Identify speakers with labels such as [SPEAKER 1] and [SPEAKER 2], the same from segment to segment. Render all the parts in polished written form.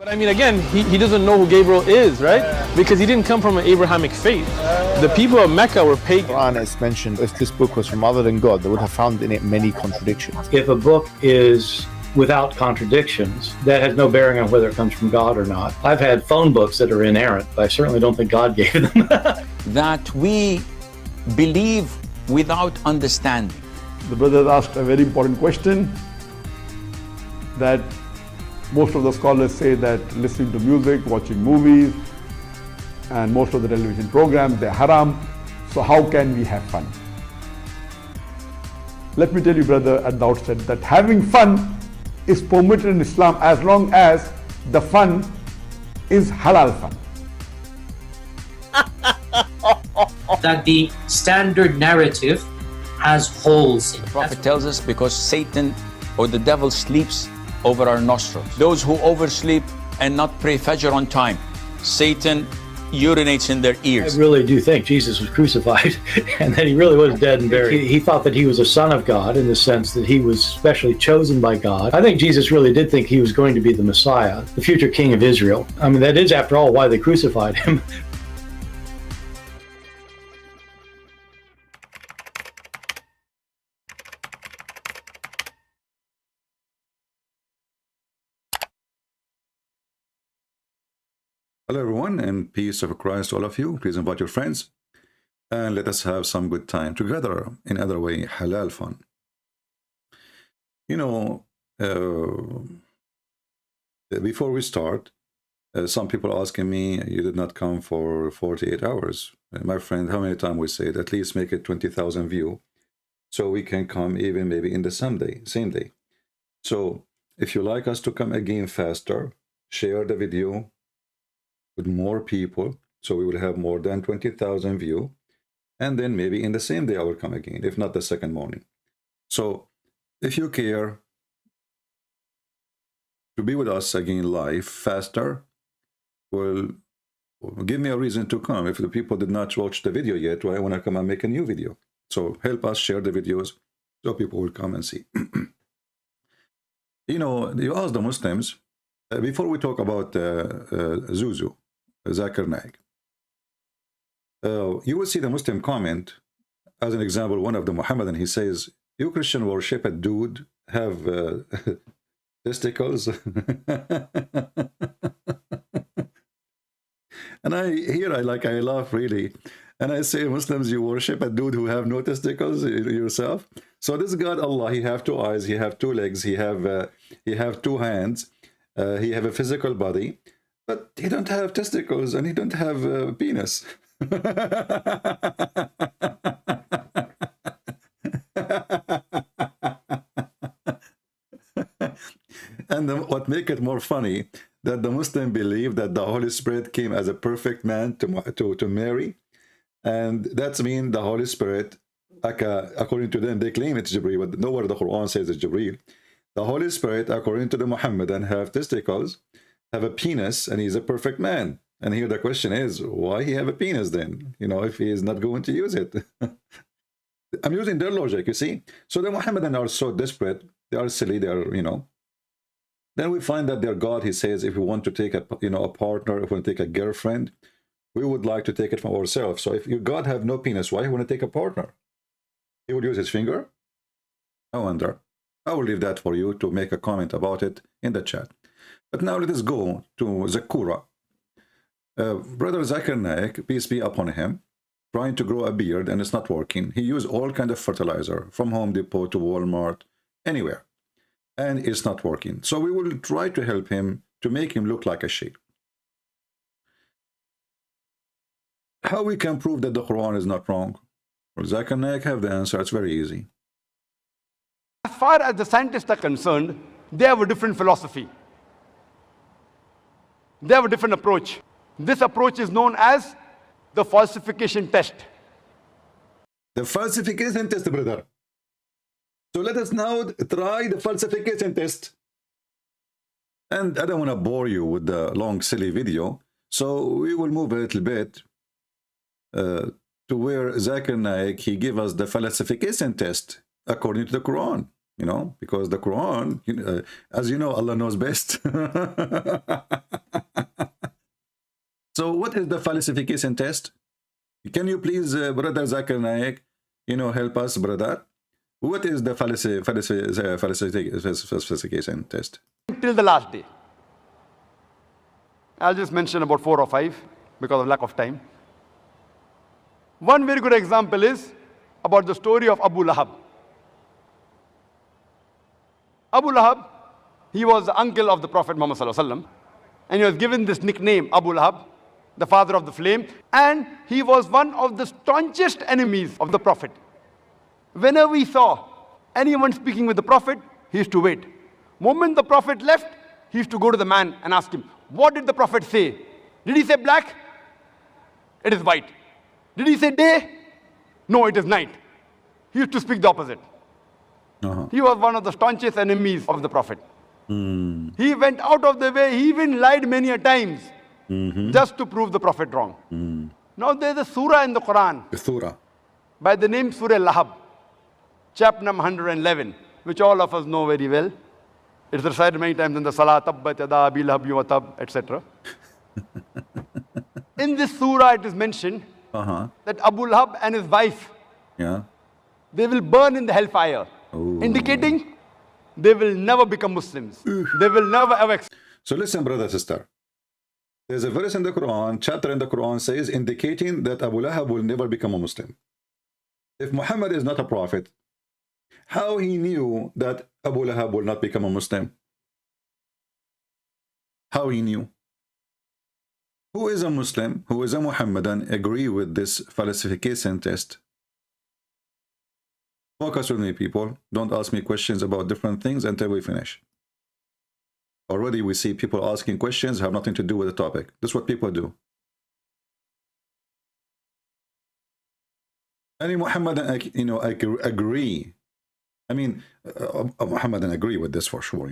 [SPEAKER 1] But I mean, again, he doesn't know who Gabriel is, right? Because he didn't come from an Abrahamic faith. The people of Mecca were pagan.
[SPEAKER 2] Quran is mentioned, if this book was from other than God, they would have found in it many contradictions.
[SPEAKER 3] If a book is without contradictions, that has no bearing on whether it comes from God or not. I've had phone books that are inerrant, but I certainly don't think God gave them.
[SPEAKER 4] That we believe without understanding.
[SPEAKER 5] The brother asked a very important question, that most of the scholars say that listening to music, watching movies, and most of the television programs, they're haram. So how can we have fun? Let me tell you, brother, at the outset, that having fun is permitted in Islam as long as the fun is halal fun.
[SPEAKER 6] That the standard narrative has holes in it.
[SPEAKER 4] The Prophet tells us because Satan or the devil sleeps over our nostrils. Those who oversleep and not pray Fajr on time, Satan urinates in their ears.
[SPEAKER 3] I really do think Jesus was crucified and that he really was dead and buried. He thought that he was a son of God in the sense that he was specially chosen by God. I think Jesus really did think he was going to be the Messiah, the future king of Israel. I mean, that is, after all, why they crucified him.
[SPEAKER 7] Hello everyone, and peace of Christ to all of you. Please invite your friends and let us have some good time together. In other way, halal fun. You know, before we start, some people asking me, you did not come for 48 hours. My friend, how many times we said, at least make it 20,000 view, so we can come even maybe in the same day. So if you like us to come again faster, share the video with more people, so we will have more than 20,000 view, and then maybe in the same day I will come again, if not the second morning. So if you care to be with us again live faster, well, give me a reason to come. If the people did not watch the video yet, why I want to come and make a new video? So help us share the videos so people will come and see. You know, you ask the Muslims, before we talk about Zuzu, Zakir Naik, you will see the Muslim comment, as an example, one of the Muhammadan, he says, you Christian worship a dude, have testicles. And I laugh really. And I say, Muslims, you worship a dude who have no testicles yourself. So this God, Allah, he have two eyes, he have two legs, he have two hands. He have a physical body, but he don't have testicles and he don't have a penis. And what make it more funny, that the Muslim believe that the Holy Spirit came as a perfect man to Mary, and that's mean the Holy Spirit, according to them, they claim it's Jibreel, but nowhere the Quran says it's Jibreel. The Holy Spirit, according to the Muhammadan, have testicles, have a penis, and he's a perfect man. And here the question is, why he have a penis then? You know, if he is not going to use it. I'm using their logic, you see. So the Muhammadan are so desperate, they are silly, they are, you know. Then we find that their God, he says, if we want to take a partner, if we want to take a girlfriend, we would like to take it from ourselves. So if your God have no penis, why he want to take a partner? He would use his finger? I wonder. I will leave that for you to make a comment about it in the chat. But now let us go to Zakura. Brother Zakir Naik, peace be upon him, trying to grow a beard and it's not working. He used all kind of fertilizer from Home Depot to Walmart, anywhere. And it's not working. So we will try to help him to make him look like a sheep. How we can prove that the Quran is not wrong? Well, Zakir Naik have the answer. It's very easy.
[SPEAKER 5] As far as the scientists are concerned, they have a different philosophy. They have a different approach. This approach is known as the falsification test.
[SPEAKER 7] The falsification test, brother. So let us now try the falsification test. And I don't want to bore you with the long, silly video. So we will move a little bit to where Zakir Naik, he give us the falsification test according to the Quran. You know, because the Quran, as you know, Allah knows best. what is the falsification test? Can you please, brother Zakir Naik, help us, brother? What is the falsification test?
[SPEAKER 5] Till the last day. I'll just mention about 4 or 5 because of lack of time. One very good example is about the story of Abu Lahab. Abu Lahab, he was the uncle of the Prophet Muhammad Sallallahu Alaihi Wasallam, and he was given this nickname, Abu Lahab, the father of the flame, and he was one of the staunchest enemies of the Prophet. Whenever he saw anyone speaking with the Prophet, he used to wait. Moment the Prophet left, he used to go to the man and ask him, what did the Prophet say? Did he say black? It is white. Did he say day? No, it is night. He used to speak the opposite. He was one of the staunchest enemies of the Prophet. He went out of the way, he even lied many a times just to prove the Prophet wrong. Now there's a surah in the Quran
[SPEAKER 7] Surah.
[SPEAKER 5] by the name Surah Lahab, chapter number 111, which all of us know very well. It's recited many times in the Salah, Tabbat Yada Abi Lahab wa Tab, etc. In this surah it is mentioned that Abu Lahab and his wife, they will burn in the hellfire, indicating they will never become Muslims. They will never ever.
[SPEAKER 7] So listen, brother, sister. There's a verse in the Quran, chapter in the Quran says, indicating that Abu Lahab will never become a Muslim. If Muhammad is not a prophet, how he knew that Abu Lahab will not become a Muslim? How he knew? Who is a Muslim, who is a Muhammadan, agree with this falsification test? Focus with me, people. Don't ask me questions about different things until we finish. Already we see people asking questions have nothing to do with the topic. That's what people do. Any Muhammadan, agree. I mean, Muhammadan agree with this for sure,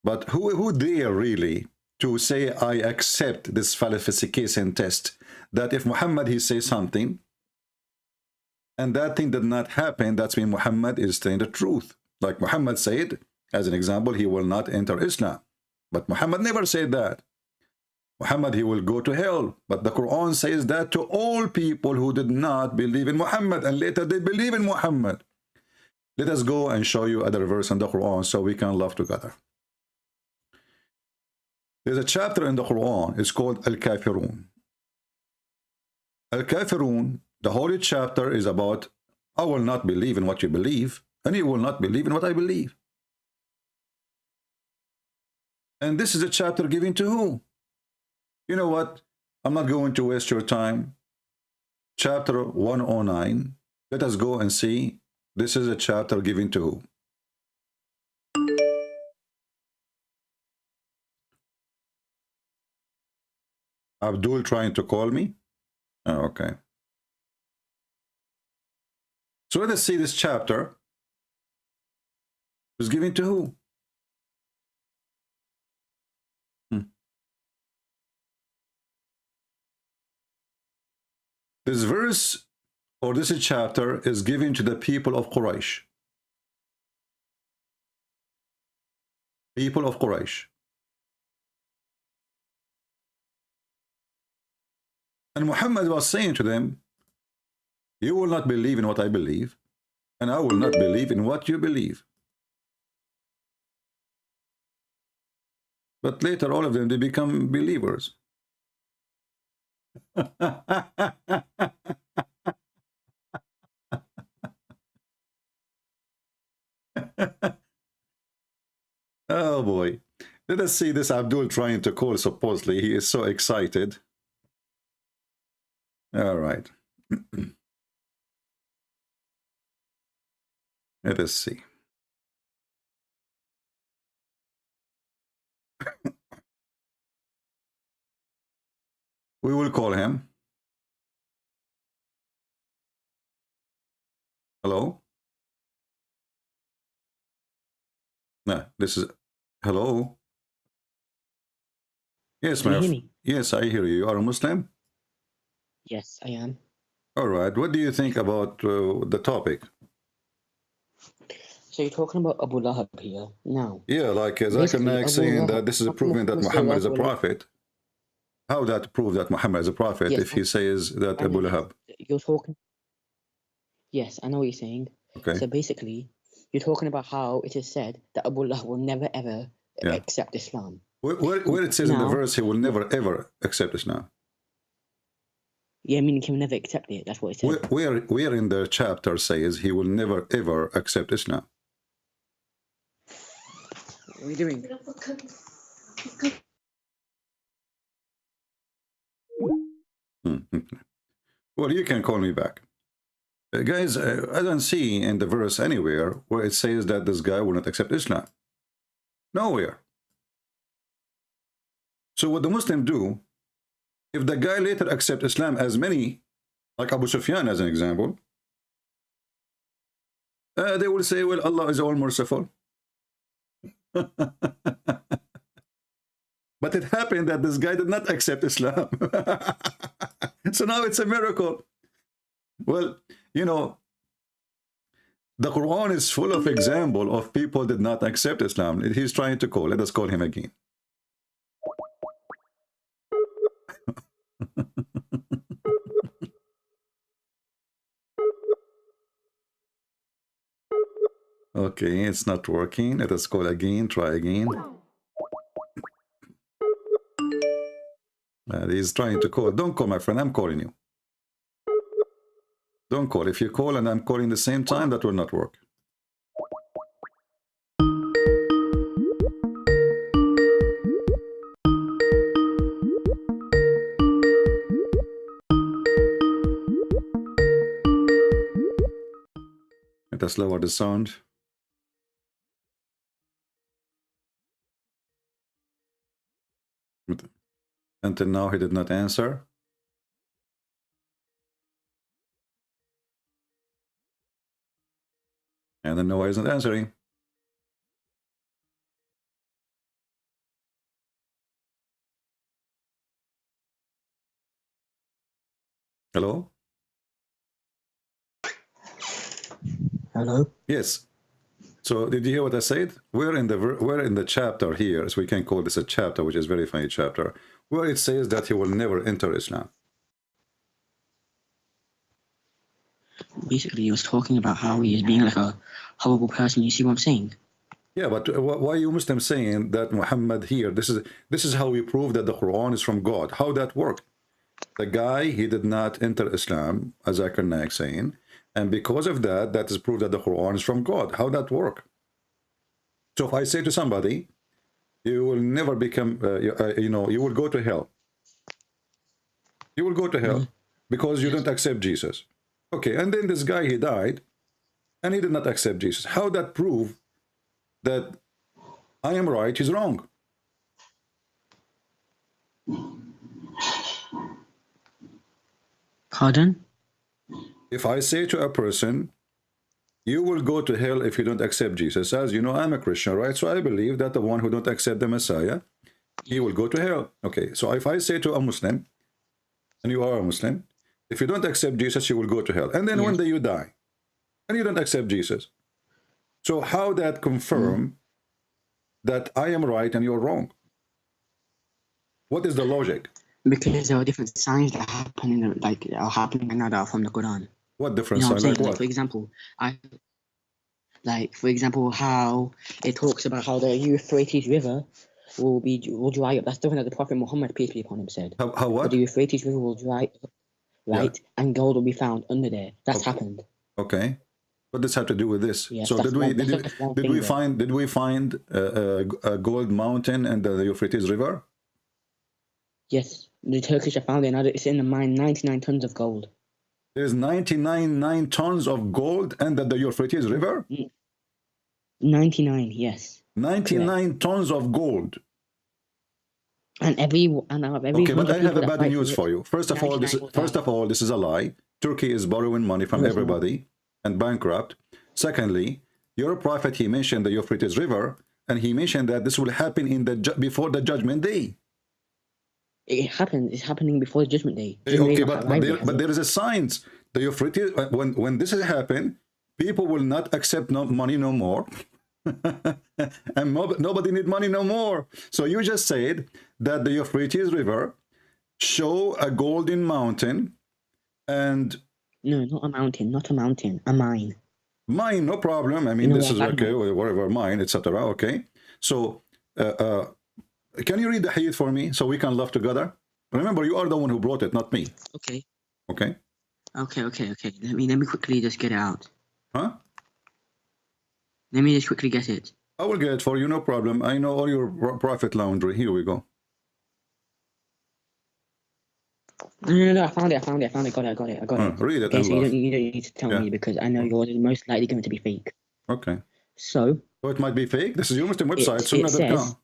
[SPEAKER 7] But who dare really to say, I accept this falsification test, that if Muhammad, he says something, and that thing did not happen, that's when Muhammad is telling the truth. Like Muhammad said, as an example, he will not enter Islam. But Muhammad never said that. Muhammad, he will go to hell. But the Quran says that to all people who did not believe in Muhammad, and later they believe in Muhammad. Let us go and show you other verse in the Quran so we can laugh together. There's a chapter in the Quran, it's called Al-Kafirun. Al-Kafirun, the holy chapter is about, I will not believe in what you believe, and you will not believe in what I believe. And this is a chapter given to who? You know what? I'm not going to waste your time. Chapter 109. Let us go and see. This is a chapter given to who? Abdul trying to call me? Oh, okay. So let us see this chapter. It was given to who? This verse, or this chapter, is given to the people of Quraysh. People of Quraysh. And Muhammad was saying to them, you will not believe in what I believe, and I will not believe in what you believe. But later, all of them, they become believers. Oh boy. Let us see this Abdul trying to call, supposedly. He is so excited. All right. Let us see. We will call him. Hello? No, this is... Hello? Yes,
[SPEAKER 8] Can you
[SPEAKER 7] ma'am.
[SPEAKER 8] hear me?
[SPEAKER 7] Yes, I hear you. You are a Muslim?
[SPEAKER 8] Yes, I am.
[SPEAKER 7] All right. What do you think about the topic?
[SPEAKER 8] So you're talking about Abu Lahab here now.
[SPEAKER 7] Yeah, like Zakir
[SPEAKER 8] Basically,
[SPEAKER 7] Naik
[SPEAKER 8] Abu
[SPEAKER 7] saying
[SPEAKER 8] Lahab-
[SPEAKER 7] that this is
[SPEAKER 8] Abu
[SPEAKER 7] proving that
[SPEAKER 8] Lahab
[SPEAKER 7] Muhammad is a
[SPEAKER 8] Abu Lahab-
[SPEAKER 7] prophet. How that prove that Muhammad is a prophet
[SPEAKER 8] Yes,
[SPEAKER 7] if he says that
[SPEAKER 8] I
[SPEAKER 7] Abu
[SPEAKER 8] know.
[SPEAKER 7] Lahab?
[SPEAKER 8] You're talking. Yes, I know what you're saying.
[SPEAKER 7] Okay.
[SPEAKER 8] So basically, you're talking about how it is said that Abu Lahab will never ever
[SPEAKER 7] Yeah.
[SPEAKER 8] accept Islam.
[SPEAKER 7] Where it says in the
[SPEAKER 8] Now-
[SPEAKER 7] verse he will never ever accept Islam.
[SPEAKER 8] Yeah, meaning he will never accept it. That's what it says.
[SPEAKER 7] Where in the chapter says he will never ever accept Islam?
[SPEAKER 8] What are you doing?
[SPEAKER 7] Well, you can call me back. Guys, I don't see in the verse anywhere where it says that this guy will not accept Islam. Nowhere. So what the Muslims do, if the guy later accepts Islam, as many, like Abu Sufyan as an example, they will say, well, Allah is all merciful. But it happened that this guy did not accept Islam. So now it's a miracle. Well, you know, the Quran is full of example of people did not accept Islam. He's trying to call. Let us call him again. Okay, it's not working. Let us call again. Try again. He's trying to call. Don't call, my friend. I'm calling you. Don't call. If you call and I'm calling the same time, that will not work. Let us lower the sound. Until now, he did not answer. I don't know why he's not answering. Hello?
[SPEAKER 8] Hello?
[SPEAKER 7] Yes. So did you hear what I said? We're in the chapter here, so we can call this a chapter, which is a very funny chapter, where it says that he will never enter Islam.
[SPEAKER 8] Basically, he was talking about how he is being like a horrible person. You see what I'm saying?
[SPEAKER 7] Yeah, but why you Muslims saying that Muhammad here? This is how we prove that the Quran is from God. How that work? The guy, he did not enter Islam, as Zakir Naik saying, and because of that, that is proof that the Quran is from God. How that work? So if I say to somebody, you will never become, you will go to hell. You will go to hell because you don't accept Jesus. Okay, and then this guy, he died, and he did not accept Jesus. How that prove that I am right, he's wrong?
[SPEAKER 8] Pardon?
[SPEAKER 7] If I say to a person, you will go to hell if you don't accept Jesus, as you know, I'm a Christian, right? So I believe that the one who don't accept the Messiah, he will go to hell. Okay, so if I say to a Muslim, and you are a Muslim, if you don't accept Jesus, you will go to hell. And then one day you die, and you don't accept Jesus. So how that confirm that I am right and you're wrong? What is the logic?
[SPEAKER 8] Because there are different signs that happen in the, like are happening right now that are from the Quran.
[SPEAKER 7] What difference?
[SPEAKER 8] You know what I'm saying?
[SPEAKER 7] Like
[SPEAKER 8] Like,
[SPEAKER 7] what?
[SPEAKER 8] for example, how it talks about how the Euphrates River will dry up. That's something that the Prophet Muhammad, peace be upon him, said.
[SPEAKER 7] How what?
[SPEAKER 8] The Euphrates River will dry up, right?
[SPEAKER 7] Yeah.
[SPEAKER 8] And gold will be found under there. That's happened.
[SPEAKER 7] Okay. What does have to do with this?
[SPEAKER 8] Yes,
[SPEAKER 7] so
[SPEAKER 8] that's
[SPEAKER 7] did we find a gold mountain and the Euphrates River?
[SPEAKER 8] Yes, the Turkish have found it. Now it's in the mine, 99 tons of gold.
[SPEAKER 7] There's 99 tons of gold and the Euphrates River?
[SPEAKER 8] 99, yes.
[SPEAKER 7] 99 tons of gold.
[SPEAKER 8] And every
[SPEAKER 7] Okay, but I have a bad news for you. First of all, this is a lie. Turkey is borrowing money from everybody and bankrupt. Secondly, your prophet, he mentioned the Euphrates River, and he mentioned that this will happen in before the judgment day.
[SPEAKER 8] It happens. It's happening before the judgment day.
[SPEAKER 7] Okay, but there is a signs. The Euphrates, when this has happened, people will not accept money no more. And nobody need money no more. So you just said that the Euphrates River show a golden mountain and
[SPEAKER 8] No, not a mountain, not a mountain, a mine.
[SPEAKER 7] mine, no problem. I mean,
[SPEAKER 8] You know
[SPEAKER 7] this is
[SPEAKER 8] what,
[SPEAKER 7] okay, whatever, mine, etc. Okay. So, can you read the hadith for me so we can laugh together? Remember, you are the one who brought it, not me.
[SPEAKER 8] Okay.
[SPEAKER 7] Okay.
[SPEAKER 8] Okay. Let me quickly just get it out.
[SPEAKER 7] Huh?
[SPEAKER 8] Let me just quickly get it.
[SPEAKER 7] I will get it for you, no problem. I know all your profit laundry. Here we go.
[SPEAKER 8] No, I found it. Got it. I got it.
[SPEAKER 7] Read it
[SPEAKER 8] Okay,
[SPEAKER 7] and
[SPEAKER 8] so you
[SPEAKER 7] laugh.
[SPEAKER 8] don't need to tell me because I know yours is most likely going to be fake.
[SPEAKER 7] Okay.
[SPEAKER 8] So
[SPEAKER 7] it might be fake. This is your Muslim website.
[SPEAKER 8] it says,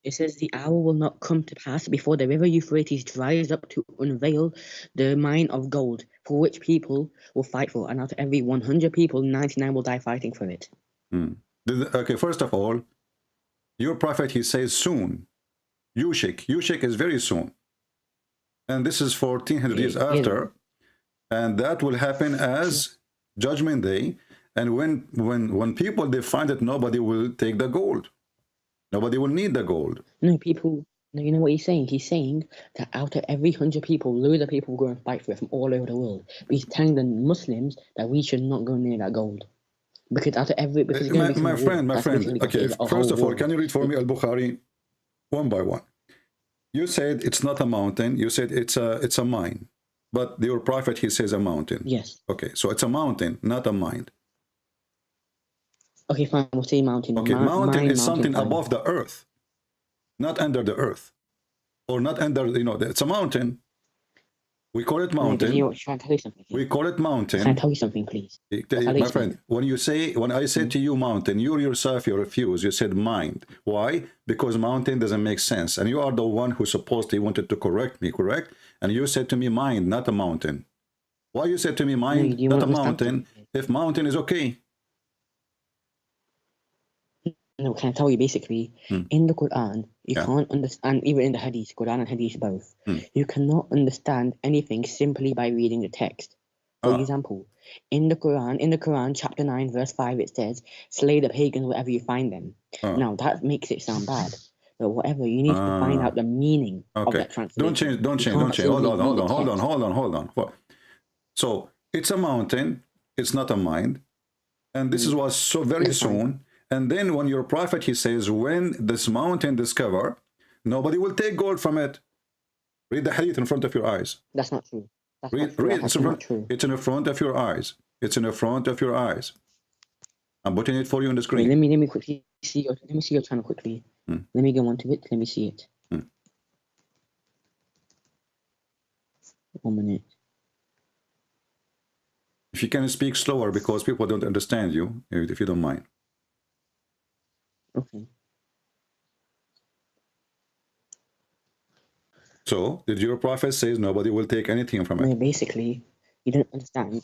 [SPEAKER 8] it says the hour will not come to pass before the river Euphrates dries up to unveil the mine of gold for which people will fight for, and out of every 100 people, 99 will die fighting for it.
[SPEAKER 7] Okay, first of all, your prophet, he says soon. Yushik is very soon. And this is 1400 years after. And that will happen as Judgment Day. And when people, they find that nobody will take the gold. Nobody will need the gold.
[SPEAKER 8] No, people, no, you know what he's saying? He's saying that out of every 100 people, loads of people will go and fight for it from all over the world. But he's telling the Muslims that we should not go near that gold. Because out of every... Because
[SPEAKER 7] my friend, okay, first of all, can you read for me Al-Bukhari one by one? You said it's not a mountain. You said it's a mine. But your prophet, he says a mountain.
[SPEAKER 8] Yes.
[SPEAKER 7] Okay, so it's a mountain, not a mine.
[SPEAKER 8] Okay, fine, we'll say mountain.
[SPEAKER 7] Okay, mountain is something above the earth, not under the earth. Or not under, it's a mountain. We call it mountain.
[SPEAKER 8] Should I tell you something?
[SPEAKER 7] We call it mountain.
[SPEAKER 8] Can I tell you something, please?
[SPEAKER 7] My friend, when I said to you mountain, you yourself, you refuse. You said mind. Why? Because mountain doesn't make sense. And you are the one who supposedly wanted to correct me, correct? And you said to me mind, not a mountain. Why you said to me mind, not a mountain, if mountain is okay?
[SPEAKER 8] No, can I tell you basically, in the Quran, you can't understand, even in the Hadith, Quran and Hadith both, you cannot understand anything simply by reading the text. For example, in the Quran, chapter 9, verse 5, it says, slay the pagans wherever you find them. Now, that makes it sound bad. But whatever, you need to find out the meaning of that translation. Don't change.
[SPEAKER 7] Hold on. So, it's a mountain, it's not a mind. And this was so very soon. And then when your prophet, he says, when this mountain discover, nobody will take gold from it. Read the hadith in front of your eyes.
[SPEAKER 8] That's not true.
[SPEAKER 7] Read it's in front of your eyes. It's in front of your eyes. I'm putting it for you on the screen.
[SPEAKER 8] Wait, let me quickly see your channel quickly. Let me go on to it. Let me see it. 1 minute.
[SPEAKER 7] If you can speak slower because people don't understand you, if you don't mind.
[SPEAKER 8] Okay.
[SPEAKER 7] So, did your prophet says nobody will take anything from it?
[SPEAKER 8] No, basically, you don't understand.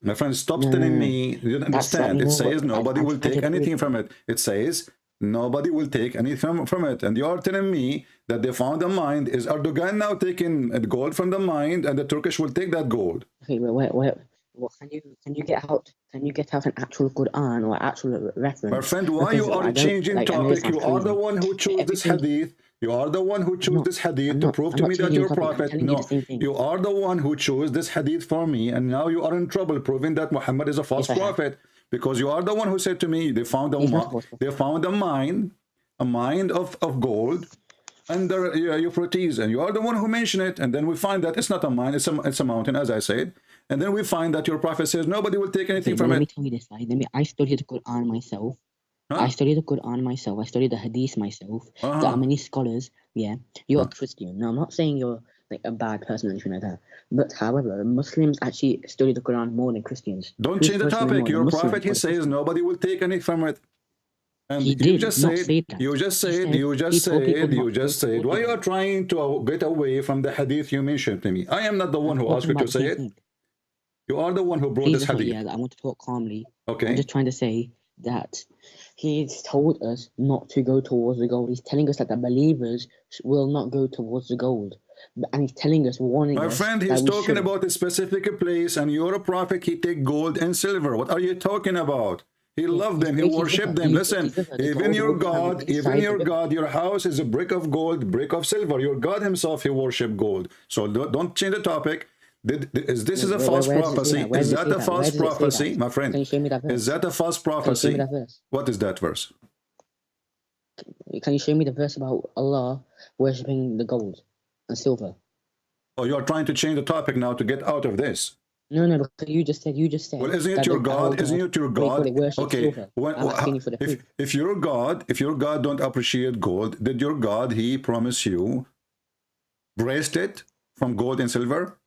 [SPEAKER 7] My friend, stop telling me you don't understand. It says nobody will take anything from it. It says nobody will take anything from it. And you are telling me that they found a mine. Is Erdogan now taking gold from the mine and the Turkish will take that gold?
[SPEAKER 8] Okay, wait. Well, can you get out an actual Quran or actual reference?
[SPEAKER 7] My friend, why you are changing topic? You are the one who chose this hadith. You are the one who chose this hadith to prove to me that you're a prophet. No, you are the one who chose this hadith for me, and now you are in trouble proving that Muhammad is a false prophet because you are the one who said to me they found a mine of gold under Euphrates, and you are the one who mentioned it, and then we find that it's not a mine, it's a mountain, as I said, and then we find that your prophet says nobody will take anything from it.
[SPEAKER 8] Let me tell you this, right? I studied the Quran myself. I studied the Quran myself. I studied the Hadith myself. There are many scholars. Yeah, you're a Christian. Now, I'm not saying you're like a bad person or anything like that. But however, Muslims actually study the Quran more than Christians.
[SPEAKER 7] Don't change the topic. Your prophet, he says nobody will take anything from it. And
[SPEAKER 8] you just
[SPEAKER 7] said, why you are trying to get away from the hadith you mentioned to me? I am not the one who asked you to say it. You are the one who brought this hadith.
[SPEAKER 8] Yeah, I want to talk calmly.
[SPEAKER 7] Okay.
[SPEAKER 8] I'm just trying to say that he's told us not to go towards the gold. He's telling us that the believers will not go towards the gold. And he's telling us, warning us.
[SPEAKER 7] My friend, he's talking about a specific place, and you're a prophet, he take gold and silver. What are you talking about? He loved them. He worshipped them. Listen, even your God, your house is a brick of gold, brick of silver. Your God himself, he worshipped gold. So don't change the topic. This is a false prophecy. Is that a false prophecy, my friend?
[SPEAKER 8] Can you show me that verse?
[SPEAKER 7] Is that a false prophecy?
[SPEAKER 8] Can you show me that verse?
[SPEAKER 7] What is that verse?
[SPEAKER 8] Can you show me the verse about Allah worshipping the gold and silver?
[SPEAKER 7] Oh, you are trying to change the topic now to get out of this.
[SPEAKER 8] No, because you just said.
[SPEAKER 7] Well, isn't it your God? Isn't it your God? Okay. If your God don't appreciate gold, did your God he promise you bracelet from gold and silver?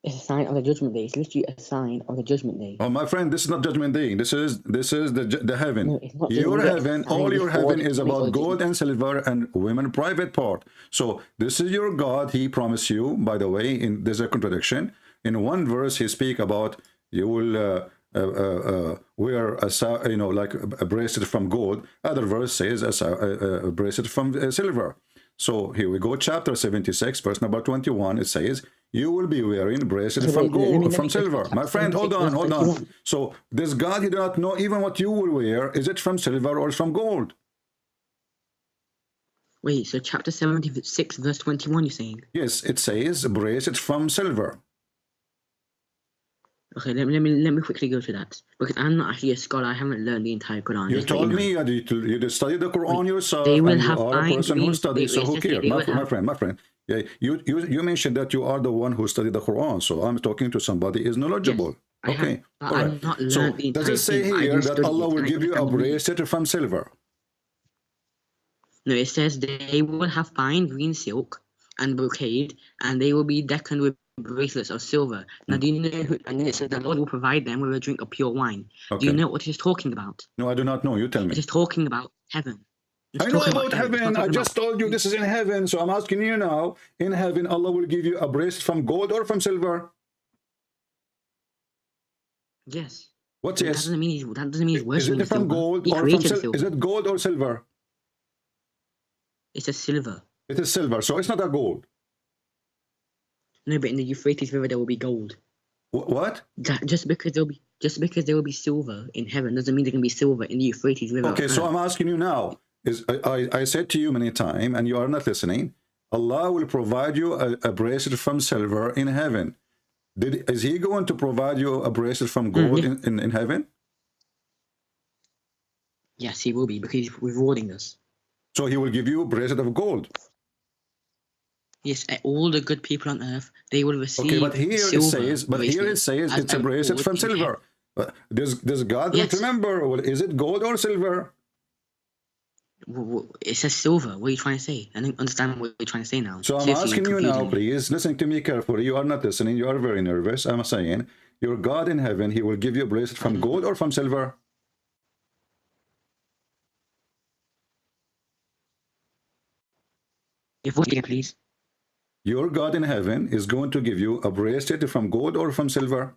[SPEAKER 8] It's a sign of the judgment day. It's literally a sign of the judgment day.
[SPEAKER 7] Oh, my friend, this is not judgment day. This is the heaven.
[SPEAKER 8] No, it's not
[SPEAKER 7] Your heaven, all your heaven is about gold and silver and women private part. So this is your God. He promised you. By the way, there's a contradiction. In one verse, he speak about you will wear like a bracelet from gold. Other verse says a bracelet from silver. So here we go, chapter 76, verse number 21. It says, you will be wearing bracelet from gold, from silver. My friend, hold on. So this God, he does not know even what you will wear. Is it from silver or from gold?
[SPEAKER 8] Wait, so chapter 76, verse 21, you're saying?
[SPEAKER 7] Yes, it says bracelet from silver.
[SPEAKER 8] Okay, let me quickly go to that, because I'm not actually a scholar. I haven't learned the entire Quran.
[SPEAKER 7] You told me you study the Quran yourself,
[SPEAKER 8] they will
[SPEAKER 7] and
[SPEAKER 8] have
[SPEAKER 7] you are a person who studies. So who cares, my friend? Yeah, you mentioned that you are the one who studied the Quran. So I'm talking to somebody who is knowledgeable.
[SPEAKER 8] Yes,
[SPEAKER 7] okay, all right.
[SPEAKER 8] Not
[SPEAKER 7] so does it say here that Allah will give you a bracelet from silver?
[SPEAKER 8] No, it says they will have fine green silk and brocade, and they will be decked with bracelets of silver. Now, do you know? And then it says the Lord will provide them with a drink of pure wine. Okay. Do you know what it is talking about?
[SPEAKER 7] No, I do not know. You tell me.
[SPEAKER 8] It is talking about heaven.
[SPEAKER 7] I know about heaven. I just told you this is in heaven. So I'm asking you now. In heaven, Allah will give you a bracelet from gold or from silver?
[SPEAKER 8] Yes.
[SPEAKER 7] What's yes?
[SPEAKER 8] That doesn't mean he's worshiping.
[SPEAKER 7] Is it from gold or from silver? Is it gold or silver?
[SPEAKER 8] It's a silver.
[SPEAKER 7] It is silver, so it's not a gold.
[SPEAKER 8] No, but in the Euphrates River there will be gold.
[SPEAKER 7] What?
[SPEAKER 8] Just because there will be silver in heaven doesn't mean there can be silver in the Euphrates River.
[SPEAKER 7] Okay, so I'm asking you now. I said to you many times, and you are not listening. Allah will provide you a bracelet from silver in heaven. Is He going to provide you a bracelet from gold in heaven?
[SPEAKER 8] Yes, He will be, because He's rewarding us.
[SPEAKER 7] So He will give you a bracelet of gold.
[SPEAKER 8] Yes, all the good people on earth, they will receive.
[SPEAKER 7] Okay, but here it says it's a bracelet from silver. Does God not remember? Well, is it gold or silver?
[SPEAKER 8] It says silver. What are you trying to say? I don't understand what you're trying to say now.
[SPEAKER 7] So I'm asking you now, please listen to me carefully. You are not listening. You are very nervous. I'm saying your God in heaven, He will give you a bracelet from gold or from silver.
[SPEAKER 8] If what again, please.
[SPEAKER 7] Your God in heaven is going to give you a bracelet from gold or from silver?